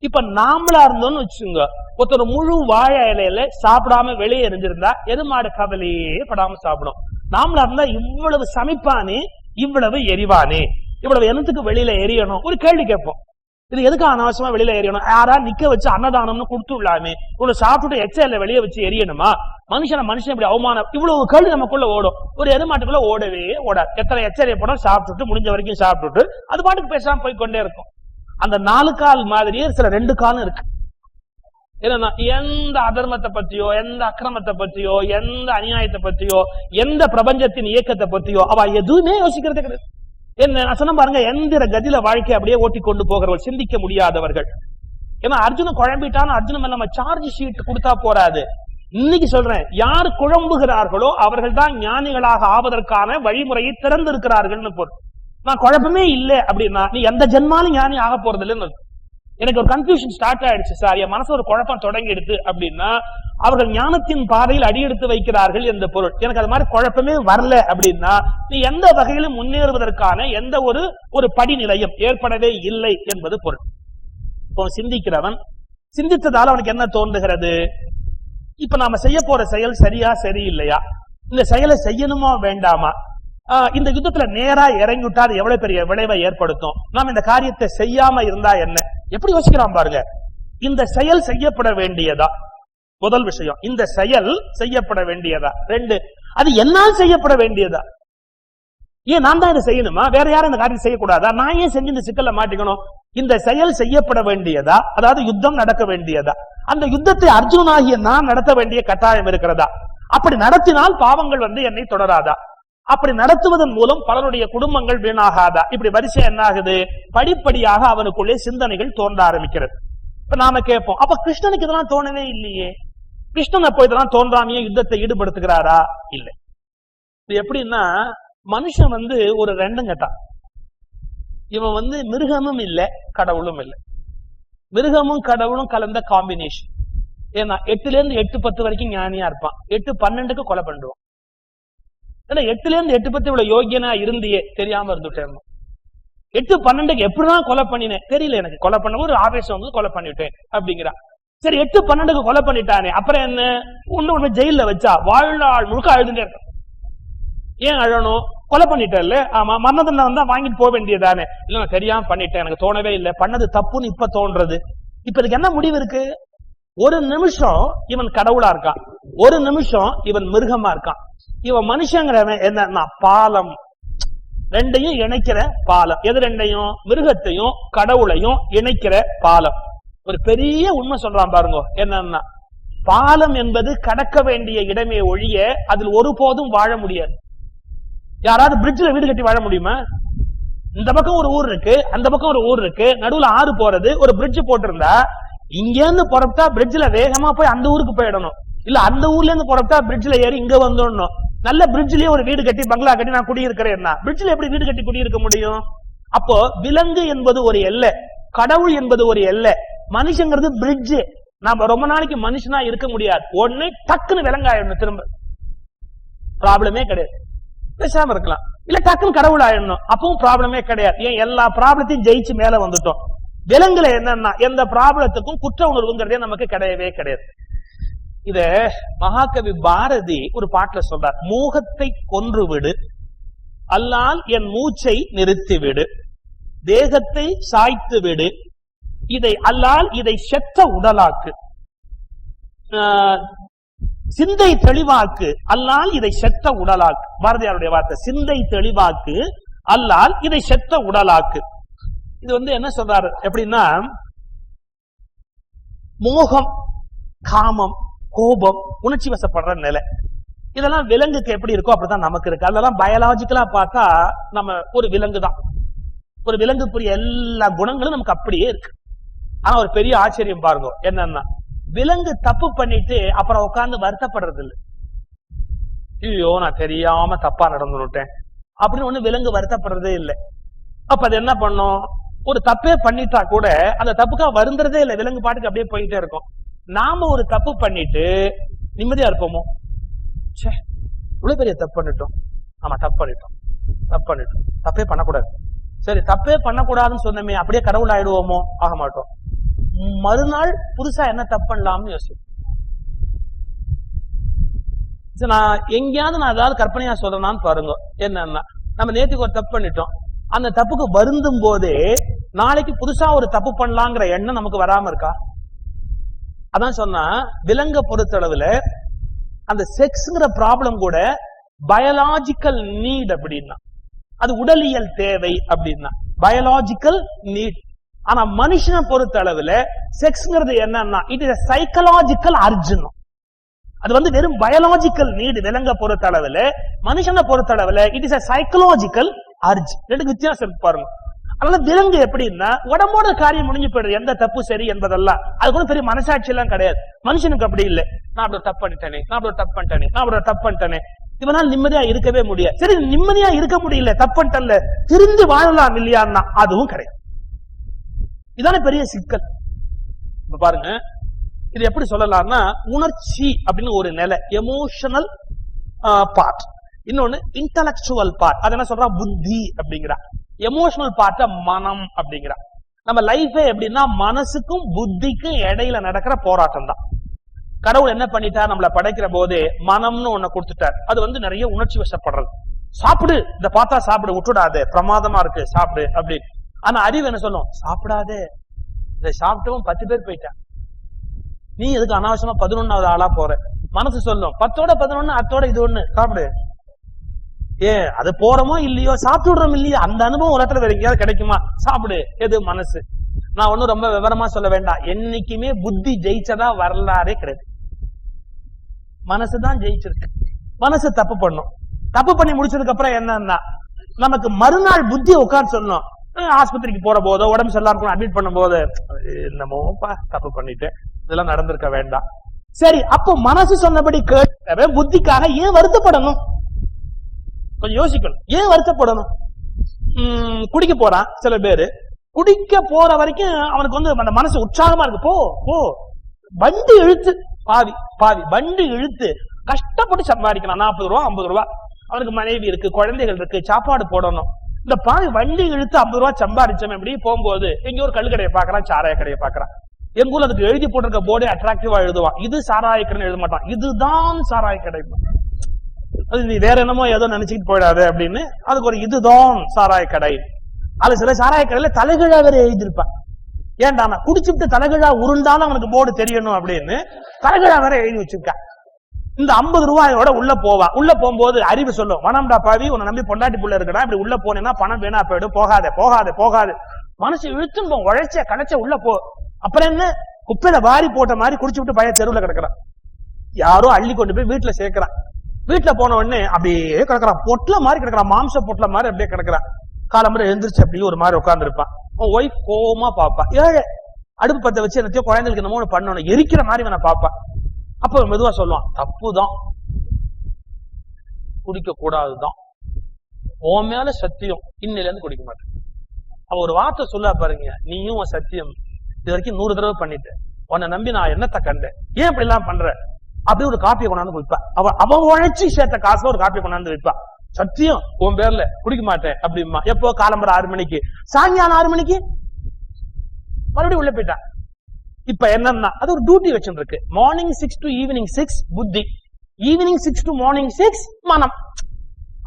இப்ப நாமளா இருந்தோம்னு வச்சுங்க, ஒருத்தர் முழு வாழை இலையில சாப்பிடாம வெளியே எரிஞ்சிருந்தா எருமாடு கவலையே படாம சாப்பிடும். நாமளா இருந்தா இவ்வளவு சமைப்பானே, இவ்வளவு எரிவானே, இவ்வளவு என்னத்துக்கு வெளியில எரியணும் ஒரு கேள்வி கேட்போம். இது எதுக்கு அனாவசியமா வெளியில எரியணும்? யாரா நிக்க வச்சு அன்னதானம்னு கொடுத்துள்ளாமே, இவ்வளவு சாப்பிட்டு எச்சல வெளியே வச்சு எரியணுமா? மனுஷன் இப்படி அவமானம், இவ்வளவு கேள்வி நமக்குள்ள ஓடும். ஒரு எருமாட்டுக்குள்ள ஓடவே ஓடாது. எத்தனை எச்சரிய படம் சாப்பிட்டுட்டு முடிஞ்ச வரைக்கும் சாப்பிட்டுட்டு அது பாட்டுக்கு பேசாம போய் கொண்டே இருக்கும். அந்த 4 கால் மாதிரியே சில 2 காலும் இருக்கு. என்னன்னா, எந்த அதர்மத்தை பத்தியோ, எந்த அக்கிரமத்தை பத்தியோ, எந்த அநியாயத்தை பத்தியோ, எந்த பிரபஞ்சத்தின் இயக்கத்தை பத்தியோ அவ எதுவுமே யோசிக்கிறதே கிடையாது. என்ன சொன்ன பாருங்க, எந்திர கதியில வாழ்க்கை அப்படியே ஓட்டி கொண்டு போகிறவர்கள், சிந்திக்க முடியாதவர்கள். ஏன்னா அர்ஜுனன் குழம்பிட்டான்னு அர்ஜுனன் நம்ம சார்ஜ் ஷீட் கொடுத்தா போறாது. இன்னைக்கு சொல்றேன், யார் குழம்புகிறார்களோ அவர்கள் தான் ஞானிகளாக ஆவதற்கான வழிமுறையை திறந்திருக்கிறார்கள்னு பொருள். நான் குழப்பமே இல்லை அப்படின்னா நீ எந்த ஜென்மாலும் ஞானி ஆக போறது இல்லைன்னு. எனக்கு ஒரு கன்ஃபியூஷன் ஸ்டார்ட் ஆயிடுச்சு சார், என் மனசு ஒரு குழப்பம் தொடங்கி எடுத்து அப்படின்னா அவர்கள் ஞானத்தின் பாதையில் அடியெடுத்து வைக்கிறார்கள் என்ற பொருள். எனக்கு அது மாதிரி குழப்பமே வரல அப்படின்னா நீ எந்த வகையிலும் முன்னேறுவதற்கான எந்த ஒரு படிநிலையும் ஏற்படவே இல்லை என்பது பொருள். இப்போ சிந்திக்கிறவன் சிந்தித்ததால் அவனுக்கு என்ன தோன்றுகிறது? இப்ப நாம செய்ய போற செயல் சரியா சரியில்லையா, இந்த செயலை செய்யணுமா வேண்டாமா, இந்த யுத்தத்துல நேரா இறங்கிவிட்டா அது எவ்வளவு பெரிய விளைவை ஏற்படுத்தும், நாம் இந்த காரியத்தை செய்யாம இருந்தா என்ன, எப்படி யோசிக்கிறான் பாருங்க. இந்த செயல் செய்யப்பட வேண்டியதா? முதல் விஷயம், இந்த செயல் செய்யப்பட வேண்டியதா? 2, அது என்னால் செய்யப்பட வேண்டியதா? ஏன் நான் தான் இதை செய்யணுமா, வேற யாரும் இந்த காரியம் செய்யக்கூடாதா, நான் ஏன் செஞ்சு இந்த சிக்கல்ல மாட்டிக்கணும்? இந்த செயல் செய்யப்பட வேண்டியதா, அதாவது யுத்தம் நடக்க வேண்டியதா, அந்த யுத்தத்தை அர்ஜுனாகிய நான் நடத்த வேண்டிய கட்டாயம் இருக்கிறதா? அப்படி நடத்தினால் பாவங்கள் என்னை தொடராதா? அப்படி நடத்துவதன் மூலம் பலருடைய குடும்பங்கள் வீணாகாதா? இப்படி வரிசை என்ன ஆகுது, படிப்படியாக அவனுக்குள்ளே சிந்தனைகள் தோன்ற ஆரம்பிக்கிறது. இப்ப நாம கேட்போம், அப்ப கிருஷ்ணனுக்கு இதெல்லாம் தோணவே இல்லையே, கிருஷ்ணன் அப்போ இதெல்லாம் தோன்றாமையே யுத்தத்தை ஈடுபடுத்துகிறாரா? இல்லை. இது எப்படின்னா, மனுஷன் ஒரு ரெண்டும் கட்டான். இவன் மிருகமும் இல்ல கடவுளும் இல்லை, மிருகமும் கடவுளும் கலந்த காம்பினேஷன். ஏன்னா 8ல இருந்து 8-10 வரைக்கும் ஞானியா இருப்பான், 8-12க்கு கொலை பண்ணுவான். ஏன்னா 8ல இருந்து 8-10 இவ்வளவு யோகியனா இருந்தியே தெரியாம இருந்துட்டேன். 8-12க்கு எப்படிதான் கொலை பண்ணினேன் தெரியல, எனக்கு கொலை பண்ண ஒரு ஆவேசம் கொலை பண்ணிட்டேன் அப்படிங்கிறான். சரி 8-12க்கு கொலை பண்ணிட்டானே, அப்புறம் என்ன, ஒண்ணு ஜெயில வச்சா வாழ்நாள் முழுக்க அழுதுட்டே இருக்க. ஏன் அழணும், கொலை பண்ணிட்டேன்ல, ஆமா மரண தண்டனை வாங்கிட்டு போக வேண்டியதானே. இல்ல நான் தெரியாம பண்ணிட்டேன், எனக்கு தோணவே இல்லை, பண்ணது தப்புன்னு இப்ப தோன்றது. இப்ப இதுக்கு என்ன முடிவு இருக்கு? ஒரு நிமிஷம் இவன் கடவுளா இருக்கான், ஒரு நிமிஷம் இவன் மிருகமா இருக்கான். இவன் மனுஷங்கிறவன் என்னன்னா பாலம், ரெண்டையும் இணைக்கிற பாலம். எது ரெண்டையும்? மிருகத்தையும் கடவுளையும் இணைக்கிற பாலம். ஒரு பெரிய உண்மை சொல்றான் பாருங்க, என்னன்னா பாலம் என்பது கடக்க வேண்டிய இடமே ஒழிய அதில் ஒருபோதும் வாழ முடியாது. யாராவது பிரிட்ஜ்ல வீடு கட்டி வாழ முடியுமா? இந்த பக்கம் ஒரு ஊர் இருக்கு, அந்த பக்கம் ஒரு ஊர் இருக்கு, நடுவுல ஆறு போறது, ஒரு பிரிட்ஜ் போட்டிருந்தா இங்க இருந்து புறப்பட்டா பிரிட்ஜ்ல வேகமா போய் அந்த ஊருக்கு போயிடணும், இல்ல அந்த ஊர்ல இருந்து புறப்பட்டா பிரிட்ஜ்ல ஏறி இங்க வந்துடணும். நல்ல பிரிட்ஜ்லயே ஒரு வீடு கட்டி பங்களா கட்டி நான் குடியிருக்கிறேன், பிரிட்ஜ்ல எப்படி வீடு கட்டி குடியிருக்க முடியும்? அப்போ விலங்கு என்பது ஒரு எல்லை, கடவுள் என்பது ஒரு எல்லை, மனுஷங்கிறது பிரிட்ஜ். நாம ரொம்ப நாளைக்கு மனுஷனா இருக்க முடியாது, ஒண்ணு டக்குன்னு விலங்காயிடணும், திரும்ப ப்ராப்ளமே கிடையாது, பேசாம இருக்கலாம். இல்ல டக்குன்னு கடவுள் ஆயிடணும், அப்பவும் ப்ராப்ளமே கிடையாது. ஏன், எல்லா ப்ராப்ளத்தையும் ஜெயிச்சு மேல வந்துட்டோம். விலங்குல என்னன்னா எந்த ப்ராப்ளத்துக்கும் குற்ற உணர்வுங்கிறதே நமக்கு கிடையவே கிடையாது. இத மகாகவி பாரதி ஒரு பாட்டுல சொல்றார், மோகத்தை கொன்று விடு அல்லால் என் மூச்சை நிறுத்திவிடு, தேகத்தை சாய்த்து விடு இதை அல்லால் இதை செத்த உடலாக்கு, சிந்தை தெளிவாக்கு அல்லால் இதை செத்த உடலாக்கு. பாரதியாருடைய வார்த்தை, சிந்தை தெளிவாக்கு அல்லால் இதை செத்த உடலாக்கு. இது என்ன சொல்றாரு எப்படின்னா, மோகம், காமம், கோபம், உணர்ச்சி வசப்படுற நிலை, இதெல்லாம் விலங்குக்கு எப்படி இருக்கோ அப்படிதான் நமக்கு இருக்கு. அதெல்லாம் பயாலஜிக்கலா பார்த்தா நம்ம ஒரு விலங்கு தான், ஒரு விலங்குக்குரிய எல்லா குணங்களும் நமக்கு அப்படியே இருக்கு. ஆனா ஒரு பெரிய ஆச்சரியம் பாருங்க, என்னன்னா விலங்கு தப்பு பண்ணிட்டு அப்புறம் உட்கார்ந்து வருத்தப்படுறது இல்லை. ஐயோ நான் தெரியாம தப்பா நடந்துட்டேன் அப்படின்னு ஒண்ணு விலங்கு வருத்தப்படுறதே இல்லை. அப்ப அது என்ன பண்ணும், ஒரு தப்பே பண்ணிட்டா கூட அந்த தப்புக்கா வருந்துறதே இல்லை, விலங்கு பாட்டுக்கு அப்படியே போயிட்டே இருக்கும். நாம ஒரு தப்பு பண்ணிட்டு நிம்மதியா இருப்போமோ, சே இவ்வளவு பெரிய தப்பு பண்ணிட்டோம், ஆமா தப்பு பண்ணிட்டோம், தப்பே பண்ணக்கூடாது, சரி தப்பே பண்ணக்கூடாதுன்னு சொன்னமே, அப்படியே கடவுள் ஆயிடுவோமோ, ஆக மாட்டோம். மறுநாள் புதுசா என்ன தப்பு பண்ணலாம்னு யோசிப்போம். நான் எங்கேயாவது நான் ஏதாவது கற்பனையா சொல்றேன்னு பாருங்க, என்னன்னா நம்ம நேற்றுக்கு ஒரு தப்பு பண்ணிட்டோம், அந்த தப்புக்கு வருந்தும் போதே நாளைக்கு புதுசா ஒரு தப்பு பண்ணலாங்கிற எண்ணம் நமக்கு வராம இருக்கா? அதான் சொன்னா, விலங்க பொறுத்தளவுல அந்த செக்ஸ்ங்கிற ப்ராப்ளம் கூட பயாலாஜிக்கல் நீட் அப்படின்னா, அது உடலியல் தேவை அப்படின்னா பயாலாஜிக்கல் நீட். ஆனா மனுஷனை பொறுத்த அளவுல செக்ஸ்ங்கிறது என்னன்னா இட் இஸ் சைக்கலாஜிக்கல் அர்ஜுன். அது வெறும் பயாலாஜிக்கல் நீடு விலங்க பொறுத்த அளவுல, மனுஷனை பொறுத்த அளவுல இட் இஸ் சைக்கலாஜிக்கல் அர்ஜ். ரெண்டு வித்தியாசம் பாருங்க. அதனால விலங்கு எப்படின்னா உடம்போட காரியம் முடிஞ்சு போயிடுது, எந்த தப்பு சரி என்பதெல்லாம் அது கூட பெரிய மனசாட்சி எல்லாம் கிடையாது. மனுஷனுக்கு அப்படி இல்லை, நான் அப்படி ஒரு தப்பு பண்ணிட்டேனே, நான் அப்படி ஒரு தப்பு பண்ணிட்டேனே, நான் அப்படி ஒரு தப்பு பண்ணிட்டேனே, இவனால் நிம்மதியா இருக்கவே முடியாது. சரி நிம்மதியா இருக்க முடியல, தப்பு பண்ணிட்டல, திருந்து வாழலாம் இல்லையான்னா அதுவும் கிடையாது. இதான பெரிய சிக்கல். இப்ப பாருங்க, இது எப்படி சொல்லலாம்னா, உணர்ச்சி அப்படின்னு ஒரு நிலை, எமோஷனல் பார்ட், இன்னொன்னு இன்டலெக்சுவல் பார்ட். அது என்ன சொல்றா, புத்தி அப்படிங்கிறா. எமோஷனல் பார்ட்ட மனம் அப்படிங்கிறா. நம்ம லைஃபே எப்படின்னா மனசுக்கும் புத்திக்கும் இடையில நடக்கிற போராட்டம் தான். கடவுள் என்ன பண்ணிட்டா, நம்மள படைக்கிற போதே மனம்னு ஒண்ணு கொடுத்துட்டார். அது வந்து நிறைய உணர்ச்சி வசப்படுறது. சாப்பிடு, இத பார்த்தா சாப்பிடு, விட்டுடாது, பிரமாதமா இருக்கு சாப்பிடு அப்படின்னு. ஆனா அறிவு என்ன சொல்லும், சாப்பிடாதே, இதை சாப்பிட்டவும் 10 பேர் போயிட்டான், நீ எதுக்கு அனாவசியமா 11வது ஆளா போற. மனசு சொல்லும் 10ஓட 11 அத்தோட இது ஒண்ணு சாப்பிடு. ஏன் அது போறோமோ இல்லையோ, சாப்பிட்டு விடுறோம் இல்லையோ, அந்த அனுபவம் உலகத்துல வேற எங்கேயாவது கிடைக்குமா? சாப்பிடு. எது? மனசு. நான் ஒன்னும் ரொம்ப விவரமா சொல்ல வேண்டாம், என்னைக்குமே புத்தி ஜெயிச்சதா வரலாறே கிடையாது. மனசுதான் ஜெயிச்சிருக்கு. மனசு தப்பு பண்ணும். தப்பு பண்ணி முடிச்சதுக்கு அப்புறம் என்னன்னா, நமக்கு மறுநாள் புத்தி உட்கார்ந்து சொல்லணும். ஆஸ்பத்திரிக்கு போற போதோ, உடம்பு சரியில்லாம அட்மிட் பண்ணும் போது, என்னமோப்பா தப்பு பண்ணிட்டேன், இதெல்லாம் நடந்திருக்க வேண்டாம். சரி, அப்போ மனசு சொன்னபடி கேட்ட புத்திக்காக ஏன் வருத்தப்படணும்? கொஞ்சம் யோசிக்கணும். ஏன் வருத்தப்படணும்? குடிக்க போறான் சில பேரு, குடிக்க போற வரைக்கும் அவனுக்கு வந்து அந்த மனசு உற்சாகமா இருக்கு. போ போ, வண்டி இழுத்து, பாவி பாவி வண்டி இழுத்து கஷ்டப்பட்டு சம்பாதிக்கிறான் 40 ரூபா 50 ரூபா. அவனுக்கு மனைவி இருக்கு, குழந்தைகள் இருக்கு, சாப்பாடு போடணும். இந்த பாவி வண்டி இழுத்து 50 ரூபா சம்பாதிச்சவன் எப்படி போகும்போது எங்க ஒரு கல் கடையை பாக்குறான், சாராய கடையை பாக்குறான். எங்க ஊர்ல அதுக்கு எழுதி போட்டிருக்க போர்டே அட்ராக்டிவா எழுதுவான். இது சாராய கடைன்னு எழுத மாட்டான், இதுதான் சாராய கடை. அது நீ வேற என்னமோ ஏதோ நினைச்சுக்கிட்டு போயிடாது அப்படின்னு அதுக்கு ஒரு இதுதான் சாராய கடை. அது சில சாராய கடையில தலைகீழா வேற எழுதியிருப்பான். ஏன்டா, குடிச்சுட்டு தலைகீழா உருண்டாலும் அவனுக்கு போர்டு தெரியணும் அப்படின்னு தலைகீழா வேற எழுதி வச்சிருக்கான். இந்த 50 ரூபாயோட உள்ள போவா. உள்ள போகும்போது அறிவு சொல்லும், வனம்டா பாவி, உன்னை நம்பி பொண்டாட்டி புள்ள இருக்கா, இப்படி உள்ள போனேன்னா பணம் வீணா போயிடும், போகாத போகாத போகாது. மனசு இழுத்தும் உழைச்ச கலைச்ச உள்ள போ. அப்புறம் என்ன, குப்பையில வாரி போட்ட மாதிரி குடிச்சு விட்டு பையன் தெருவுல கிடக்குறான். யாரோ அள்ளி கொண்டு போய் வீட்டுல சேர்க்கிறான். வீட்டுல போன உடனே அப்படியே கிடக்குறான், பொட்ல மாதிரி கிடக்குறான், மாம்ச பொட்ல மாதிரி அப்படியே கிடக்குறான். காலம்பரை எழுந்திரிச்சு அப்படியே ஒரு மாதிரி உட்கார்ந்து இருப்பான். ஒய்ஃப் கோவமா பாப்பா. ஏழை அடுப்பு பத்த வச்சு என்னத்தையோ குழந்தைகளுக்கு என்னமோ பண்ணணும், எரிக்கிற மாதிரி நான் பாப்பேன். அப்ப மெதுவா சொல்லுவான், தப்புதான், குடிக்க கூடாதுதான், உன் மேல சத்தியம், இன்னில இருந்து குடிக்க மாட்டேன். அவ ஒரு வார்த்தை சொல்ல பாருங்க, நீயும் உன் சத்தியம் இது வரைக்கும் 100 தடவை பண்ணிட்ட, உன்னை நம்பி நான் என்னத்தை கண்டேன், ஏன் இப்படி எல்லாம் பண்ற? அப்படி ஒரு காப்பியை கொண்டாந்து வைப்பா. அவன் உழைச்சி சேர்த்த காசுல ஒரு காப்பியை கொண்டாந்து வைப்பா. சத்தியம் உன் பேர்ல குடிக்க மாட்டேன் அப்படிமா. எப்போ? காலம்பரை 6 மணிக்கு, சாயங்காலம் 6 மணிக்கு மறுபடியும் உள்ள போயிட்டான். இப்ப என்னன்னா, அது ஒரு டியூட்டி வச்சுருக்கு. மார்னிங் 6 to ஈவினிங் 6 புத்தி, ஈவினிங் 6 to மார்னிங் 6 மனம்.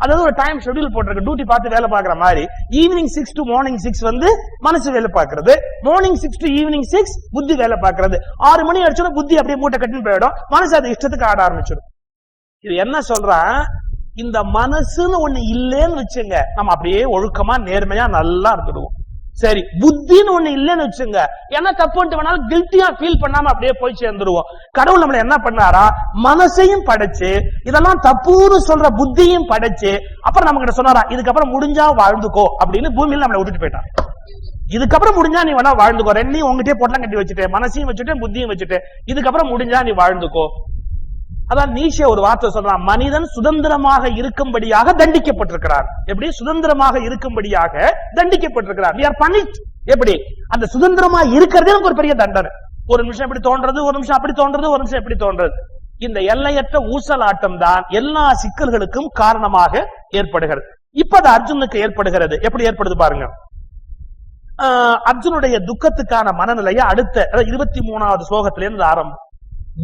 அதாவது ஒரு டைம் ஷெட்யூல் போட்டிருக்கு, டியூட்டி பார்த்து வேலை பாக்குற மாதிரி. ஈவினிங் 6 to மார்னிங் 6 வந்து மனசு வேலை பாக்குறது, மார்னிங் 6 to ஈவினிங் 6 புத்தி வேலை பாக்குறது. 6 மணி அடிச்சோட புத்தி அப்படியே மூட்டை கட்டின்னு போயிடும், மனசு அது இஷ்டத்துக்கு ஆட ஆரம்பிச்சிடும். இது என்ன சொல்றான், இந்த மனசுன்னு ஒண்ணு இல்லைன்னு வச்சுங்க, நம்ம அப்படியே ஒழுக்கமா நேர்மையா நல்லா இருந்துடுவோம். சரி, புத்தின்னு ஒண்ணு இல்லைன்னு வச்சுங்க, என்ன தப்புன்ட்டு வேணாலும் கில்ட்டியா ஃபீல் பண்ணாம அப்படியே போய் சேர்ந்துருவோம். கடவுள் நம்மள என்ன பண்ணாரா, மனசையும் படைச்சு இதெல்லாம் தப்புன்னு சொல்ற புத்தியும் படைச்சு அப்புறம் நம்ம கிட்ட சொன்னாரா, இதுக்கப்புறம் முடிஞ்சா வாழ்ந்துக்கோ அப்படின்னு பூமியில நம்மளை விட்டுட்டு போயிட்டான். இதுக்கப்புறம் முடிஞ்சா நீ வேணா வாழ்ந்துக்கோ, ரெண்டையும் உங்ககிட்டே பொட்டலம் கட்டி வச்சுட்டேன், மனசையும் வச்சுட்டேன் புத்தியும் வச்சுட்டேன், இதுக்கப்புறம் முடிஞ்சா நீ வாழ்ந்துக்கோ. அதான் நீஷே ஒரு வார்த்தை சொல்றான், மனிதன் சுதந்திரமாக இருக்கும்படியாக தண்டிக்கப்பட்டிருக்கிறார். எப்படி? சுதந்திரமாக இருக்கும்படியாக தண்டிக்கப்பட்டிருக்கிறார். We are punished. எப்படி? அந்த சுதந்திரமா இருக்கிறதே நமக்கு ஒரு பெரிய தண்டனை. ஒரு நிமிஷம் எப்படி தோன்றது, ஒரு நிமிஷம் அப்படி தோன்றது, ஒரு நிமிஷம் எப்படி தோன்றது. இந்த எல்லையற்ற ஊசலாட்டம் தான் எல்லா சிக்கல்களுக்கும் காரணமாக ஏற்படுகிறது. இப்ப அது அர்ஜுனுக்கு ஏற்படுகிறது. எப்படி ஏற்படுது பாருங்க. அர்ஜுனுடைய துக்கத்துக்கான மனநிலையை அடுத்த 23வது ஸ்லோகத்திலிருந்து ஆரம்பம்.